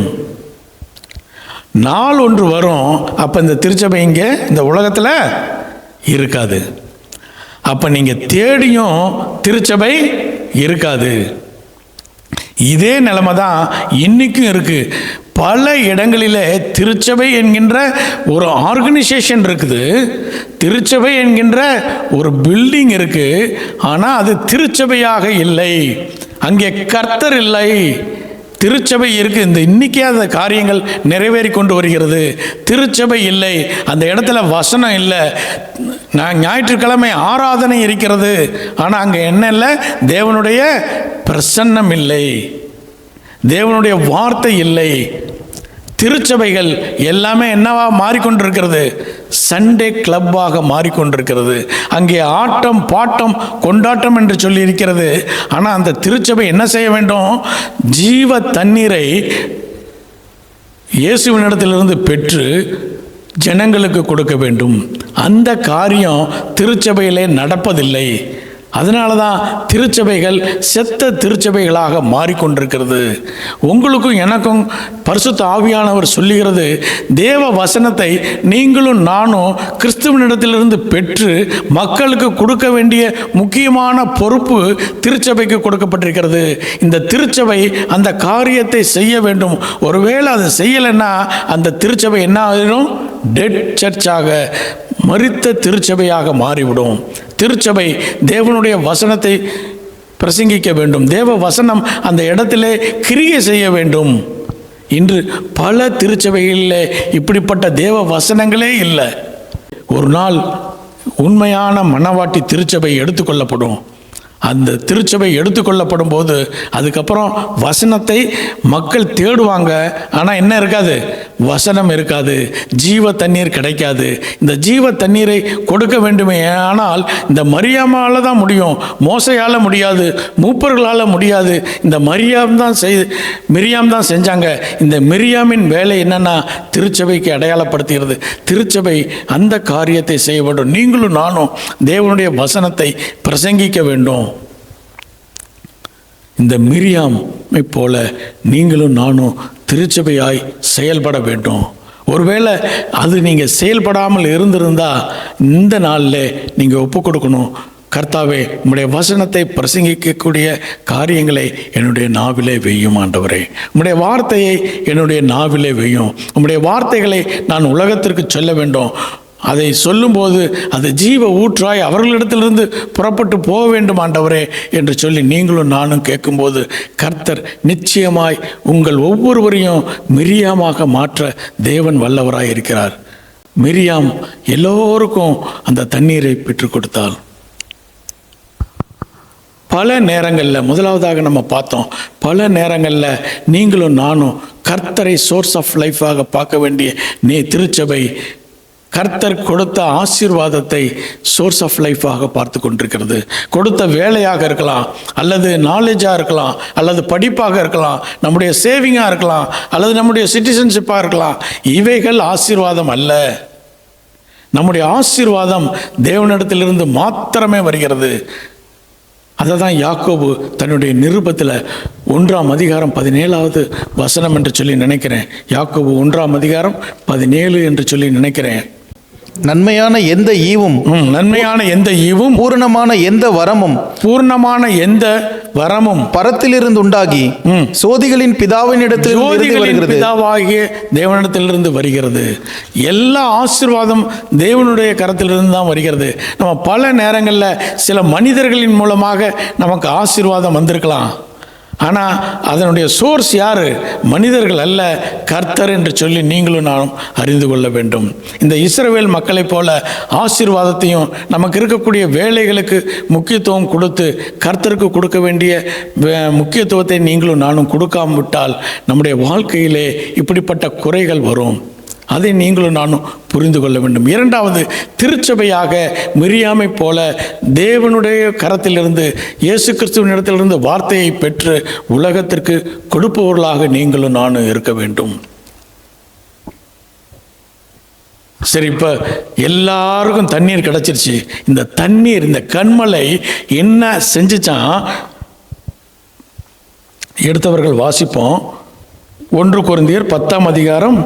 நாள் ஒன்று வரும், அப்போ இந்த திருச்சபை இங்கே இந்த உலகத்தில் இருக்காது. அப்போ நீங்கள் தேடியும் திருச்சபை இருக்காது. இதே நிலைமை தான் இன்னைக்கும் இருக்கு. பல இடங்களிலே திருச்சபை என்கின்ற ஒரு ஆர்கனைசேஷன் இருக்குது, திருச்சபை என்கின்ற ஒரு பில்டிங் இருக்கு. ஆனால் அது திருச்சபையாக இல்லை, அங்கே கர்த்தர் இல்லை. திருச்சபை இருக்கு, இந்த இன்னைக்கே அந்த காரியங்கள் நிறைவேறி கொண்டு வருகிறது. திருச்சபை இல்லை, அந்த இடத்துல வசனம் இல்லை. ஞாயிற்றுக்கிழமை ஆராதனை இருக்கிறது, ஆனால் அங்கே என்ன இல்லை, தேவனுடைய பிரசன்னம் இல்லை, தேவனுடைய வார்த்தை இல்லை. திருச்சபைகள் எல்லாமே என்னவா மாறிக்கொண்டிருக்கிறது, சண்டே கிளப்பாக மாறிக்கொண்டிருக்கிறது. அங்கே ஆட்டம் பாட்டம் கொண்டாட்டம் என்று சொல்லி இருக்கிறது. ஆனால் அந்த திருச்சபை என்ன செய்ய வேண்டும், ஜீவ தண்ணீரை இயேசுவினிடத்திலிருந்து பெற்று ஜனங்களுக்கு கொடுக்க வேண்டும். அந்த காரியம் திருச்சபையிலே நடப்பதில்லை. அதனால தான் திருச்சபைகள் செத்த திருச்சபைகளாக மாறிக்கொண்டிருக்கிறது. உங்களுக்கும் எனக்கும் பரிசுத்த ஆவியானவர் சொல்லுகிறது, தேவ வசனத்தை நீங்களும் நானும் கிறிஸ்துவனிடத்திலிருந்து பெற்று மக்களுக்கு கொடுக்க வேண்டிய முக்கியமான பொறுப்பு திருச்சபைக்கு கொடுக்கப்பட்டிருக்கிறது. இந்த திருச்சபை அந்த காரியத்தை செய்ய வேண்டும். ஒருவேளை அதை செய்யலைன்னா அந்த திருச்சபை என்ன ஆகிடும், டெட் சர்ச்சாக, மரித்த திருச்சபையாக மாறிவிடும். திருச்சபை தேவனுடைய வசனத்தை பிரசங்கிக்க வேண்டும். தேவ வசனம் அந்த இடத்திலே கிரியை செய்ய வேண்டும். இன்று பல திருச்சபைகளிலே இப்படிப்பட்ட தேவ வசனங்களே இல்லை. ஒரு நாள் உண்மையான மனவாட்டி திருச்சபை எடுத்துக்கொள்ளப்படும். அந்த திருச்சபை எடுத்துக்கொள்ளப்படும் போது அதுக்கப்புறம் வசனத்தை மக்கள் தேடுவாங்க. ஆனால் என்ன இருக்காது, வசனம் இருக்காது, ஜீவ தண்ணீர் கிடைக்காது. இந்த ஜீவ தண்ணீரை கொடுக்க வேண்டுமே ஆனால் இந்த மரியாமால் தான் முடியும், மோசையால் முடியாது, மூப்பர்களால் முடியாது. இந்த மிரியாம் தான் செஞ்சாங்க. இந்த மிரியாமின் வேலை என்னன்னா திருச்சபைக்கு அடையாளப்படுத்துகிறது. திருச்சபை அந்த காரியத்தை செய்ய வேண்டும். நீங்களும் நானும் தேவனுடைய வசனத்தை பிரசங்கிக்க வேண்டும். இந்த மிரியாமை போல நீங்களும் நானும் திருச்சபையாய் செயல்பட வேண்டும். ஒருவேளை அது நீங்கள் செயல்படாமல் இருந்திருந்தால் இந்த நாளில் நீங்கள் ஒப்பு கொடுக்கணும், கர்த்தாவே உம்முடைய வசனத்தை பிரசங்கிக்கக்கூடிய காரியங்களை என்னுடைய நாவிலே வெய்யும் ஆண்டவரே, உம்முடைய வார்த்தையை என்னுடைய நாவிலே வெய்யும், உம்முடைய வார்த்தைகளை நான் உலகத்திற்கு சொல்ல வேண்டும். அதை சொல்லும்போது அது ஜீவ ஊற்றாய் அவர்களிடத்திலிருந்து புறப்பட்டு போக வேண்டும் ஆண்டவரே என்று சொல்லி நீங்களும் நானும் கேட்கும்போது கர்த்தர் நிச்சயமாய் உங்கள் ஒவ்வொருவரையும் மிரியாமாக மாற்ற தேவன் வல்லவராய் இருக்கிறார். மிரியாம் எல்லோருக்கும் அந்த தண்ணீரை பெற்றுக் கொடுத்தாள். பல நேரங்களில் முதலாவதாக நம்ம பார்த்தோம், பல நேரங்களில் நீங்களும் நானும் கர்த்தரை சோர்ஸ் ஆஃப் லைஃபாக பார்க்க வேண்டிய திருச்சபை கர்த்தர் கொடுத்த ஆசீர்வாதத்தை சோர்ஸ் ஆஃப் லைஃபாக பார்த்து கொண்டிருக்கிறது. கொடுத்த வேலையாக இருக்கலாம், அல்லது நாலேஜாக இருக்கலாம், அல்லது படிப்பாக இருக்கலாம், நம்முடைய சேவிங்காக இருக்கலாம், அல்லது நம்முடைய சிட்டிசன்ஷிப்பாக இருக்கலாம். இவைகள் ஆசீர்வாதம் அல்ல. நம்முடைய ஆசீர்வாதம் தேவனிடத்திலிருந்து மாத்திரமே வருகிறது. அதை தான் யாக்கோபு தன்னுடைய நிருபத்தில் 1ஆம் அதிகாரம் 17வது வசனம் என்று சொல்லி நினைக்கிறேன். யாக்கோபு 1ஆம் அதிகாரம் 17 என்று சொல்லி நினைக்கிறேன். நன்மையான எந்த ஈவும், நன்மையான எந்த ஈவும், பூரணமான எந்த வரமும், பூர்ணமான எந்த வரமும் பரத்திலிருந்து உண்டாகி சோதிகளின் பிதாவினிடத்தில் வருகிறது. பிதாவாகிய தேவனிடத்திலிருந்து வருகிறது. எல்லா ஆசீர்வாதம் தேவனுடைய கரத்திலிருந்து தான் வருகிறது. நம்ம பல நேரங்களில் சில மனிதர்களின் மூலமாக நமக்கு ஆசீர்வாதம் வந்திருக்கலாம். ஆனால் அதனுடைய சோர்ஸ் யார்? மனிதர்கள் அல்ல, கர்த்தர் என்று சொல்லி நீங்களும் நானும் அறிந்து கொள்ள வேண்டும். இந்த இஸ்ரவேல் மக்களைப் போல ஆசீர்வாதத்தையும் நமக்கு இருக்கக்கூடிய வேலைகளுக்கு முக்கியத்துவம் கொடுத்து கர்த்தருக்கு கொடுக்க வேண்டிய முக்கியத்துவத்தை நீங்களும் நானும் கொடுக்காம விட்டால் நம்முடைய வாழ்க்கையிலே இப்படிப்பட்ட குறைகள் வரும். அதை நீங்களும் நானும் புரிந்து கொள்ள வேண்டும். இரண்டாவது, திருச்சபையாக மிரியாமை போல தேவனுடைய கரத்திலிருந்து, இயேசு கிறிஸ்துவின் இடத்திலிருந்து வார்த்தையை பெற்று உலகத்திற்கு கொடுப்பவர்களாக நீங்களும் நானும் இருக்க வேண்டும். சரி, இப்போ எல்லாருக்கும் தண்ணீர் கிடச்சிருச்சு. இந்த தண்ணீர், இந்த கண்மலை என்ன செஞ்சுச்சான்? எடுத்தவர்கள் வாசிப்போம். 1 கொரிந்தியர் 10ஆம் அதிகாரம்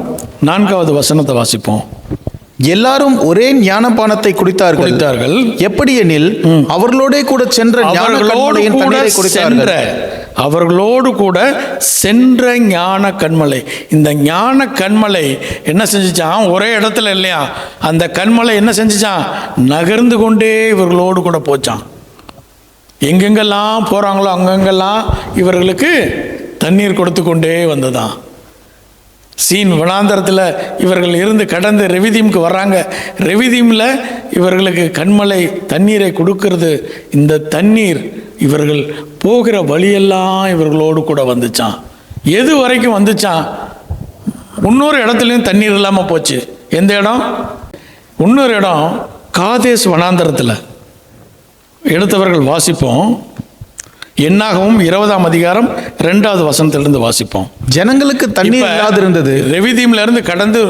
4வது வசனத்தை வாசிப்போம். எல்லாரும் ஒரே ஞானபானத்தை குடித்தார்கள். எப்படி எனில் அவர்களோட கூட சென்ற அவர்களோடு கூட சென்ற ஞான கண்மலை. இந்த ஞான கண்மலை என்ன செஞ்சுச்சான்? ஒரே இடத்துல இல்லையா, அந்த கண்மலை என்ன செஞ்சுச்சான்? நகர்ந்து கொண்டே இவர்களோடு கூட போச்சான். எங்கெங்கெல்லாம் போகிறாங்களோ அங்கெங்கெல்லாம் இவர்களுக்கு தண்ணீர் கொடுத்து கொண்டே வந்ததான். சீன் வனாந்தரத்தில் இவர்கள் இருந்து கடந்து ரெவிதீமுக்கு வர்றாங்க. ரெவிதீமில் இவர்களுக்கு கண்மலை தண்ணீரை கொடுக்கறது. இந்த தண்ணீர் இவர்கள் போகிற வழியெல்லாம் இவர்களோடு கூட வந்துச்சான். எது வரைக்கும் வந்துச்சான்? இன்னொரு இடத்துலையும் தண்ணீர் இல்லாமல் போச்சு. எந்த இடம்? இன்னொரு இடம் காதேஸ் வனாந்தரத்தில். எடுத்தவர்கள் வாசிப்போம். என்னாகவும் 20ஆம் அதிகாரம் 2வது வசனத்திலிருந்து வாசிப்போம். ஜனங்களுக்கு தண்ணீர் இல்லாதிருந்தது. ரெவிதீம்ல இருந்து கடந்து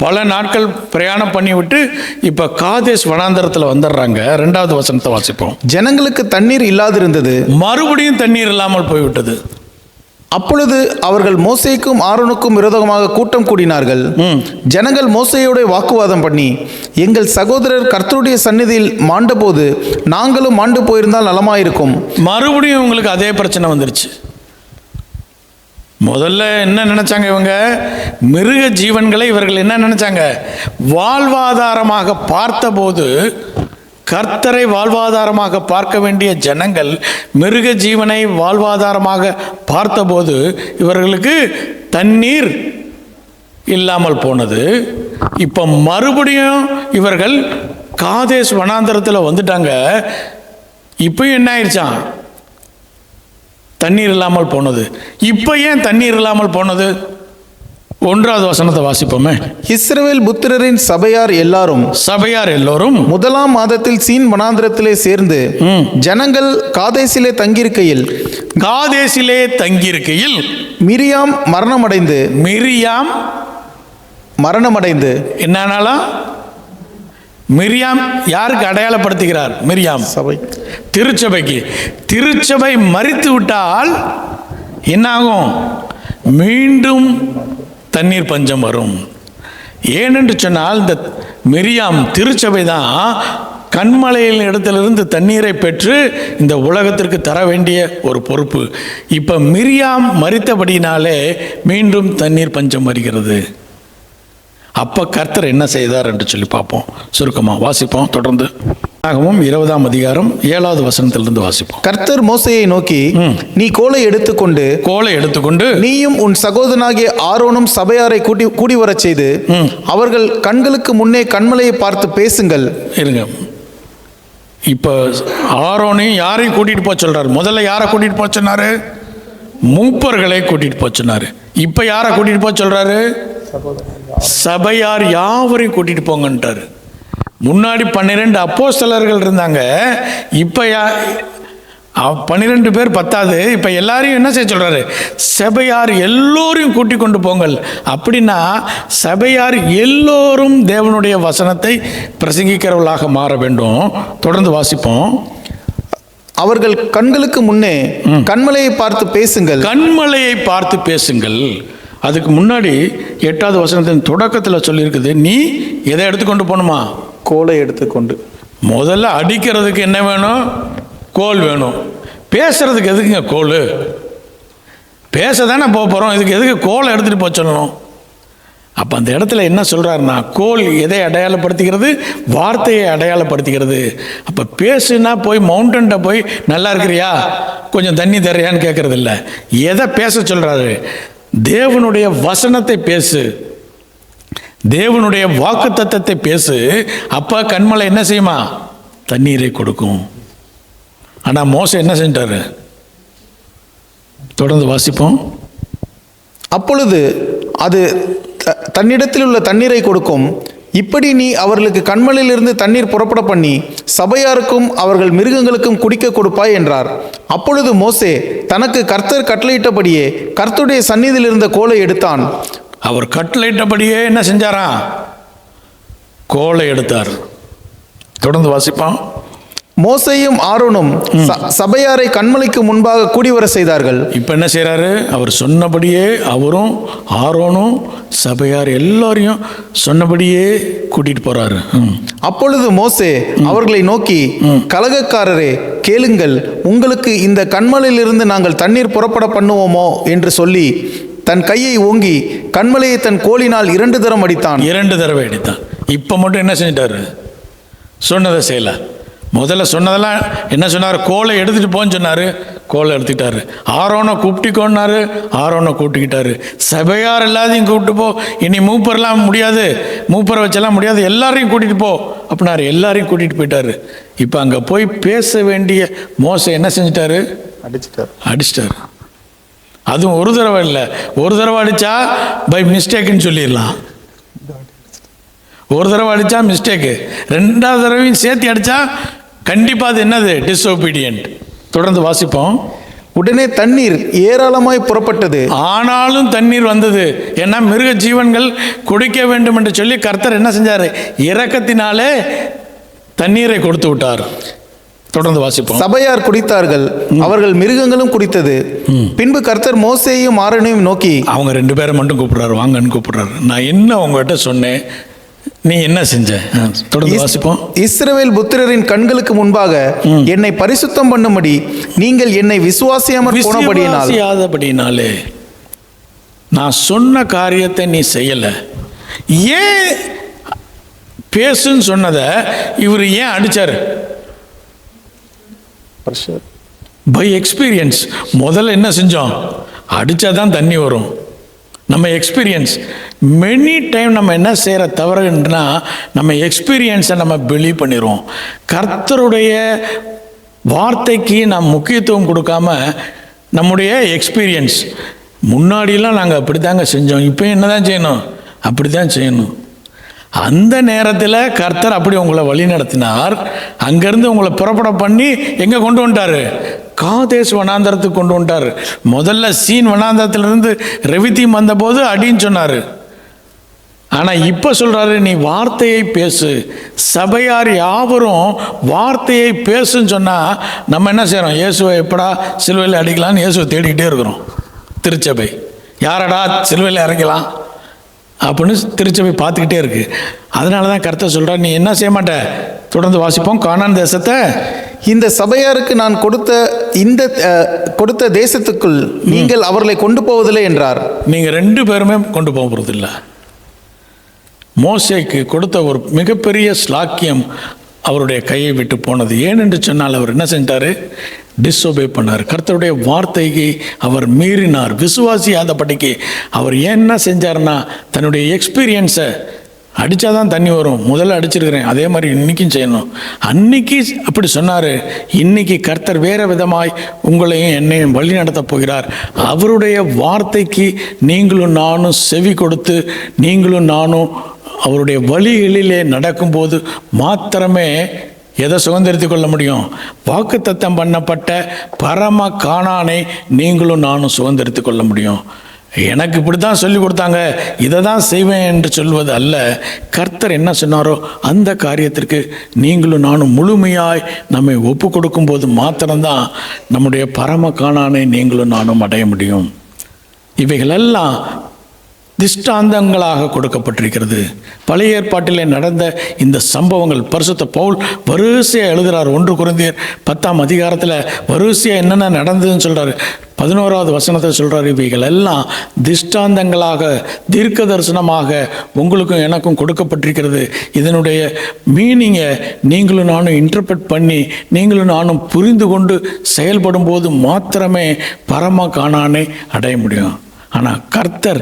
பல நாட்கள் பிரயாணம் பண்ணிவிட்டு இப்ப காதேஸ் வனாந்தரத்தில் வந்துடுறாங்க. 2வது வசனத்தை வாசிப்போம். ஜனங்களுக்கு தண்ணீர் இல்லாதிருந்தது, மறுபடியும் தண்ணீர் இல்லாமல் போய்விட்டது. அப்பொழுது அவர்கள் மோசேக்கும் ஆரோனுக்கும் விரோதமாக கூட்டம் கூடினார்கள். ஜனங்கள் மோசேயோட வாக்குவாதம் பண்ணி, எங்கள் சகோதரர் கர்த்தருடைய சந்நிதியில் மாண்டபோது நாங்களும் மாண்டு போயிருந்தால் நலமாயிருக்கும். மறுபடியும் உங்களுக்கு அதே பிரச்சனை வந்துருச்சு. முதல்ல என்ன நினைச்சாங்க? இவங்க மிருக ஜீவன்களை இவர்கள் என்ன நினைச்சாங்க? வாழ்வாதாரமாக பார்த்தபோது, கர்த்தரை வாழ்வாதாரமாக பார்க்க வேண்டிய ஜனங்கள் மிருக ஜீவனை வாழ்வாதாரமாக பார்த்தபோது இவர்களுக்கு தண்ணீர் இல்லாமல் போனது. இப்போ மறுபடியும் இவர்கள் காதேஸ் வனாந்தரத்தில் வந்துட்டாங்க. இப்போ என்ன ஆயிடுச்சான்? தண்ணீர் இல்லாமல் போனது. இப்போ ஏன் தண்ணீர் இல்லாமல் போனது? 1வது வசனத்தை வாசிப்போமே. இஸ்ரவேல் புத்திரரின் சபையார் எல்லாரும் 1ஆம் மாதத்தில் சீன் வனாந்திரத்திலே சேர்ந்து ஜனங்கள் காதேசிலே தங்கியிருக்கையில் மிரியாம் மரணமடைந்து என்னானாலாம்? மிரியாம் யாருக்கு அடையாளப்படுத்துகிறார்? மிரியாம் சபை, திருச்சபைக்கு. திருச்சபை மரித்து விட்டால் என்னாகும்? மீண்டும் தண்ணீர் பஞ்சம் வரும். ஏனென்று சொன்னால் இந்த மிரியாம் திருச்சபை தான் கண்மலையின் இடத்திலிருந்து தண்ணீரை பெற்று இந்த உலகத்திற்கு தர வேண்டிய ஒரு பொறுப்பு. இப்போ மிரியாம் மரித்தபடினாலே மீண்டும் தண்ணீர் பஞ்சம் வருகிறது. அப்போ கர்த்தர் என்ன செய்தார் என்று சொல்லி பார்ப்போம். சுருக்கமாக வாசிப்போம். தொடர்ந்து 20ஆம் அதிகாரம் 7வது வசனத்திலிருந்து வாசிப்போம். கர்த்தர் மோசேயை நோக்கி, நீ கோலை எடுத்துக்கொண்டு நீயும் உன் சகோதரனாகிய ஆரோனும் சபையாரை கூடி வரச் செய்து அவர்கள் கண்களுக்கு முன்னே கண்மலையை பார்த்து பேசுங்கள். இருங்க, இப்போ ஆரோனையும் யாரையும் கூட்டிட்டு போக சொல்றாரு? முதல்ல யாரை கூட்டிட்டு போக சொன்னாரு? மூப்பர்களை கூட்டிட்டு போக சொன்னாரு. இப்போ யாரை கூட்டிட்டு போக சொல்றாரு? சபையார் யாவரையும் கூட்டிட்டு போங்கன்றாரு. முன்னாடி 12 அப்போஸ்தலர்கள் இருந்தாங்க, இப்போ 12 பேர் பத்தாது, இப்போ எல்லாரையும் என்ன செய்ய சொல்றாரு? சபையார் எல்லோரையும் கூட்டி கொண்டு போங்கள். அப்படின்னா சபையார் எல்லோரும் தேவனுடைய வசனத்தை பிரசங்கிக்கிறவர்களாக மாற வேண்டும். தொடர்ந்து வாசிப்போம். அவர்கள் கண்களுக்கு முன்னே கண்மலையை பார்த்து பேசுங்கள். கண்மலையை பார்த்து பேசுங்கள். அதுக்கு முன்னாடி 8வது வசனத்தின் தொடக்கத்தில் சொல்லியிருக்குது, நீ எதை எடுத்துக்கொண்டு போகணுமா? கோலை எடுத்துக்கொண்டு. முதல்ல அடிக்கிறதுக்கு என்ன வேணும்? கோல் வேணும். பேசுறதுக்கு எதுக்குங்க கோல்? பேச தானே போக போகிறோம், இதுக்கு எதுக்கு கோலை எடுத்துகிட்டு போக சொல்லணும்? அப்போ அந்த இடத்துல என்ன சொல்கிறாருன்னா, கோல் எதை அடையாளப்படுத்துகிறது? வார்த்தையை அடையாளப்படுத்துகிறது. அப்போ பேசுனா போய் மவுண்டன்ட்ட போய் நல்லா இருக்கிறியா, கொஞ்சம் தண்ணி தரையான்னு கேட்கறது இல்லை. எதை பேச சொல்கிறாரு? தேவனுடைய வசனத்தை பேசு, தேவனுடைய வாக்கு தத்தத்தை பேசு. அப்போ கண்மலை என்ன செய்யுமா? தண்ணீரை கொடுக்கும். ஆனால் மோசே என்ன செஞ்சாரு? தொடர்ந்து வாசிப்போம். அப்பொழுது அது தன்னிடத்தில் உள்ள தண்ணீரை கொடுக்கும். இப்படி நீ அவர்களுக்கு கண்மலையிலிருந்து தண்ணீர் புறப்பட பண்ணி சபையாருக்கும் அவர்கள் மிருகங்களுக்கும் குடிக்க கொடுப்பாய் என்றார். அப்பொழுது மோசே தனக்கு கர்த்தர் கட்டளையிட்டபடியே கர்த்தருடைய சந்நிதியில் இருந்த கோலை எடுத்தான். அவர் கட்டளையிட்டபடியே என்ன செஞ்சாராம்? கோலை எடுத்தார். தொடர்ந்து வாசிப்பான். மோசேயும் ஆரோனும் சபையாரை கண்மலைக்கு முன்பாக கூடி வர செய்தார்கள். இப்போ என்ன செய்கிறாரு? அவர் சொன்னபடியே அவரும் ஆரோனும் சபையார் எல்லாரையும் சொன்னபடியே கூட்டிட்டு போறாரு. அப்பொழுது மோசே அவர்களை நோக்கி, கலகக்காரரே கேளுங்கள், உங்களுக்கு இந்த கண்மலையிலிருந்து நாங்கள் தண்ணீர் புறப்பட பண்ணுவோமோ என்று சொல்லி தன் கையை ஓங்கி கண்மலையை தன் கோலினால் 2 தரம் அடித்தான். 2 தடவை அடித்தான். இப்போ மட்டும் என்ன செஞ்சிட்டாரு? சொன்னதை செய்யல. முதல்ல சொன்னதெல்லாம் என்ன சொன்னார்? கோலை எடுத்துகிட்டு போன்னு சொன்னார், கோலை எடுத்துக்கிட்டாரு. ஆரோனை கூப்பிட்டுக்கோன்னாரு, ஆரோனை கூப்பிட்டுக்கிட்டாரு. சபையார் எல்லாத்தையும் கூப்பிட்டு போ, இனி மூப்பரெல்லாம் முடியாது, மூப்பரை வச்செல்லாம் முடியாது, எல்லாரையும் கூட்டிகிட்டு போ அப்படின்னாரு. எல்லாரையும் கூட்டிகிட்டு போயிட்டாரு. இப்போ அங்கே போய் பேச வேண்டிய மோசே என்ன செஞ்சிட்டாரு? அடிச்சிட்டாரு. அதுவும் ஒரு தடவை இல்லை, ஒரு தடவை அடித்தா பை மிஸ்டேக்குன்னு சொல்லிடலாம். ஒரு தடவை அடித்தா மிஸ்டேக்கு, 2வது தடவையும் சேர்த்து அடித்தா கண்டிப்பாக அது என்னது? டிஸ்ஒபீடியன்ட். தொடர்ந்து வாசிப்போம். உடனே தண்ணீர் ஏராளமாய் புறப்பட்டது. ஆனாலும் தண்ணீர் வந்தது. ஏன்னா மிருக ஜீவன்கள் குடிக்க வேண்டும் என்று சொல்லி கர்த்தர் என்ன செஞ்சார்? இரக்கத்தினாலே தண்ணீரை கொடுத்து விட்டார். தொடர்ந்து வாசிப்போம். சபையார் குடித்தார்கள், அவர்கள் மிருகங்களும் குடித்தது. பின்பு கர்த்தர் மோசேயையும் ஆரோனையும் நோக்கி, அவங்க 2 பேரை மட்டும் கூப்பிடுறாரு, வாங்கன்னு கூப்பிடுறாரு. நான் என்ன உங்ககிட்ட சொன்னேன், நீ என்ன செஞ்ச? தொடர்ந்து வாசிப்போம். இஸ்ரவேல் புத்திரரின் கண்களுக்கு முன்பாக என்னை பரிசுத்தம் பண்ணும்படி நீங்கள் என்னை விசுவாசியாதபடியினாலே நான் சொன்ன காரியத்தை நீ செய்யல. ஏன் பேசுன்னு சொன்னதை இவர் ஏன் அடிச்சாரு? By experience. முதல்ல என்ன செஞ்சோம்? அடிச்சாதான் தண்ணி வரும். நம்ம எக்ஸ்பீரியன்ஸ் மெனி டைம் நம்ம என்ன செய்கிற தவறுன்னா, நம்ம எக்ஸ்பீரியன்ஸை நம்ம பிலீவ் பண்ணிடுவோம். கர்த்தருடைய வார்த்தைக்கு நாம் முக்கியத்துவம் கொடுக்காம நம்முடைய எக்ஸ்பீரியன்ஸ், முன்னாடிலாம் நாங்கள் அப்படி தாங்க செஞ்சோம், இப்போ என்ன தான் செய்யணும்? அப்படி தான் செய்யணும். அந்த நேரத்தில் கர்த்தர் அப்படி உங்களை வழி நடத்தினார். அங்கேருந்து உங்களை புறப்பட பண்ணி எங்கே கொண்டு வந்துட்டார்? காதேஸ் வனாந்தரத்துக்கு கொண்டு வந்துட்டார். முதல்ல சீன் வனாந்தரத்திலிருந்து ரெவித்தீம் வந்தபோது அடின்னு சொன்னார். ஆனால் இப்போ சொல்கிறாரு, நீ வார்த்தையை பேசு. சபையார் யாவரும் வார்த்தையை பேசுன்னு சொன்னால் நம்ம என்ன செய்கிறோம்? இயேசுவை எப்படா சிலுவையில் அடிக்கலான்னு இயேசுவை தேடிக்கிட்டே இருக்கிறோம். திருச்சபை யாரடா சிலுவையில் இறங்கலாம் அப்படின்னு திருச்சபை பார்த்துக்கிட்டே இருக்கு. அதனால தான் கர்த்தர் சொல்கிறார், நீ என்ன செய்ய மாட்ட? தொடர்ந்து வாசிப்போம். கானான் தேசத்தை இந்த சபையாருக்கு நான் கொடுத்த தேசத்துக்குள் நீங்கள் அவர்களை கொண்டு போவதில்லை என்றார். நீங்கள் 2 பேருமே கொண்டு போக போகிறதில்லை. மோசேக்கு கொடுத்த ஒரு மிகப்பெரிய ஸ்லாக்கியம் அவருடைய கையை விட்டு போனது. ஏனென்று சொன்னால் அவர் என்ன செஞ்சார்? டிஸ்ஒபே பண்ணார். கர்த்தருடைய வார்த்தைக்கு அவர் மீறினார். விசுவாசியாதபடிக்கு அவர் என்ன செஞ்சார்னா, தன்னுடைய எக்ஸ்பீரியன்ஸை அடித்தாதான் தண்ணி வரும், முதல்ல அடிச்சிருக்கிறேன், அதே மாதிரி இன்றைக்கும் செய்யணும். அன்னைக்கு அப்படி சொன்னார். இன்னைக்கு கர்த்தர் வேறு விதமாய் உங்களையும் என்னையும் வழி நடத்தப் போகிறார். அவருடைய வார்த்தைக்கு நீங்களும் நானும் செவி கொடுத்து நீங்களும் நானும் அவருடைய வழிகளிலே நடக்கும்போது மாத்திரமே எதை சுதந்திரித்து கொள்ள முடியும்? வாக்குத்தத்தம் பண்ணப்பட்ட பரம கானானை நீங்களும் நானும் சுதந்திரித்து கொள்ள முடியும். எனக்கு இப்படி தான் சொல்லி கொடுத்தாங்க, இதை தான் செய்வேன் என்று சொல்வது அல்ல. கர்த்தர் என்ன சொன்னாரோ அந்த காரியத்திற்கு நீங்களும் நானும் முழுமையாய் நம்மை ஒப்பு கொடுக்கும்போது மாத்திரம்தான் நம்முடைய பரம கானானை நீங்களும் நானும் அடைய முடியும். இவைகளெல்லாம் திஷ்டாந்தங்களாக கொடுக்கப்பட்டிருக்கிறது. பழைய ஏற்பாட்டிலே நடந்த இந்த சம்பவங்கள் பரிசுத்த பவுல் வரிசையாக எழுதுகிறார். 1 கொரிந்தியர் 10ஆம் அதிகாரத்தில் வரிசையாக என்னென்ன நடந்ததுன்னு சொல்கிறார். 11வது வசனத்தை சொல்கிறார். இவைகள் எல்லாம் திஷ்டாந்தங்களாக தீர்க்க தரிசனமாக உங்களுக்கும் எனக்கும் கொடுக்கப்பட்டிருக்கிறது. இதனுடைய மீனிங்கை நீங்களும் நானும் இன்டர்பிரட் பண்ணி நீங்களும் நானும் புரிந்து கொண்டு செயல்படும் போது மாத்திரமே பரம கானானை அடைய முடியும். ஆனால் கர்த்தர்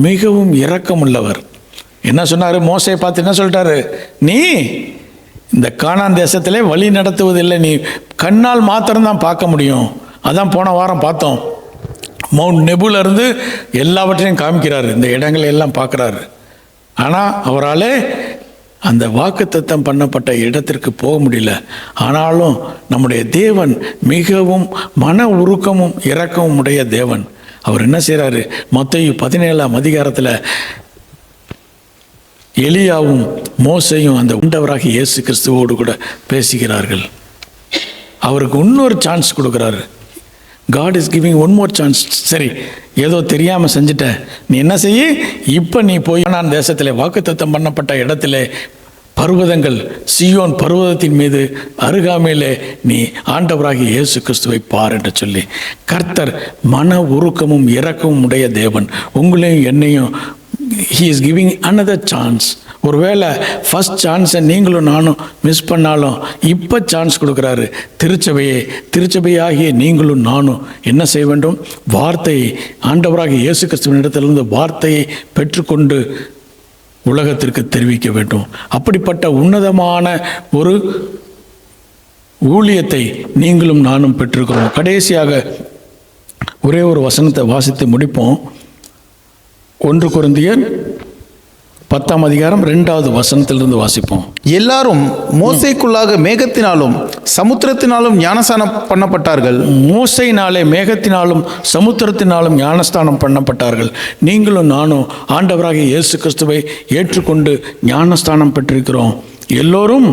மிகவும் இரக்கமுள்ளவர். என்ன சொன்னார்? மோசையை பார்த்து என்ன சொல்லிட்டாரு? நீ இந்த கானான் தேசத்திலே வழி நடத்துவதில்லை, நீ கண்ணால் மாத்திரம்தான் பார்க்க முடியும். அதான் போன வாரம் பார்த்தோம். மவுண்ட் நெபுல இருந்து எல்லாவற்றையும் காமிக்கிறாரு, இந்த இடங்களை எல்லாம் பார்க்குறாரு. ஆனால் அவரால் அந்த வாக்குத்தத்தம் பண்ணப்பட்ட இடத்திற்கு போக முடியல. ஆனாலும் நம்முடைய தேவன் மிகவும் மன உருக்கமும் இரக்கமும் உடைய தேவன். அவர் என்ன செய்கிறாரு? மத்தேயு 17ஆம் அதிகாரத்தில் எலியாவும் மோசையும் அந்த உண்டவராகி இயேசு கிறிஸ்துவோடு கூட பேசுகிறார்கள். அவருக்கு இன்னொரு சான்ஸ் கொடுக்குறாரு. God is giving one more chance. சரி, ஏதோ தெரியாமல் செஞ்சுட்ட, நீ என்ன செய்ய, இப்போ நீ போய் நான் தேசத்தில் வாக்குத்தத்தம் பண்ணப்பட்ட இடத்துல பர்வதங்கள், சியோன் பர்வதத்தின் மீது அருகாமையிலே நீ ஆண்டவராகிய இயேசு கிறிஸ்துவை பார் என்று சொல்லி, கர்த்தர் மன உருக்கமும் இரக்கமும் உடைய தேவன். உங்களையும் என்னையும் he is giving another chance. ஒருவேளை ஃபஸ்ட் சான்ஸை நீங்களும் நானும் மிஸ் பண்ணாலும் இப்போ சான்ஸ் கொடுக்குறாரு. திருச்சபையாகிய நீங்களும் நானும் என்ன செய்ய வேண்டும்? வார்த்தையை, ஆண்டவராகிய இயேசு கிறிஸ்துவின் இடத்திலிருந்து வார்த்தையை பெற்றுக்கொண்டு உலகத்திற்கு தெரிவிக்க வேண்டும். அப்படிப்பட்ட உன்னதமான ஒரு ஊழியத்தை நீங்களும் நானும் பெற்றிருக்கிறோம். கடைசியாக ஒரே ஒரு வசனத்தை வாசித்து முடிப்போம். 1 கொரிந்தியர் 10ஆம் அதிகாரம் 2வது வசனத்திலிருந்து வாசிப்போம். எல்லாரும் மோசைக்குள்ளாக மேகத்தினாலும் சமுத்திரத்தினாலும் ஞானஸ்நானம் பண்ணப்பட்டார்கள். மோசையினாலே மேகத்தினாலும் சமுத்திரத்தினாலும் ஞானஸ்தானம் பண்ணப்பட்டார்கள். நீங்களும் நானும் ஆண்டவராகிய இயேசு கிறிஸ்துவை ஏற்றுக்கொண்டு ஞானஸ்தானம் பெற்றிருக்கிறோம். எல்லோரும்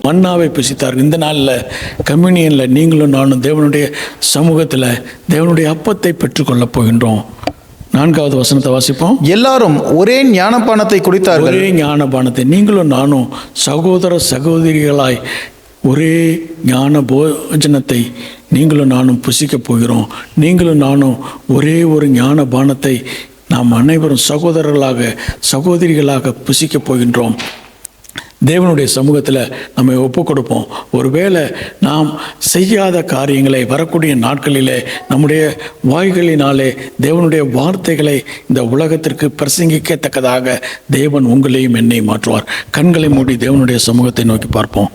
மன்னாவை புசித்தார்கள். இந்த நாளில் கம்யூனியனில் நீங்களும் நானும் தேவனுடைய சமூகத்தில் தேவனுடைய அப்பத்தை பெற்றுக்கொள்ளப் போகின்றோம். 4வது வசனத்தை வாசிப்போம். எல்லாரும் ஒரே ஞானபானத்தை குடித்தார்கள். ஒரே ஞானபானத்தை, நீங்களும் நானும் சகோதர சகோதரிகளாய் ஒரே ஞான போஜனத்தை நீங்களும் நானும் புசிக்கப் போகிறோம். நீங்களும் நானும் ஒரே ஒரு ஞானபானத்தை நாம் அனைவரும் சகோதரர்களாக சகோதரிகளாக புசிக்கப் போகின்றோம். தேவனுடைய சமூகத்தில் நம்மை ஒப்பு கொடுப்போம். ஒருவேளை நாம் செய்யாத காரியங்களை வரக்கூடிய நாட்களிலே நம்முடைய வாய்களினாலே தேவனுடைய வார்த்தைகளை இந்த உலகத்திற்கு பிரசங்கிக்கத்தக்கதாக தேவன் உங்களையும் என்னை மாற்றுவார். கண்களை மூடி தேவனுடைய சமூகத்தை நோக்கி பார்ப்போம்.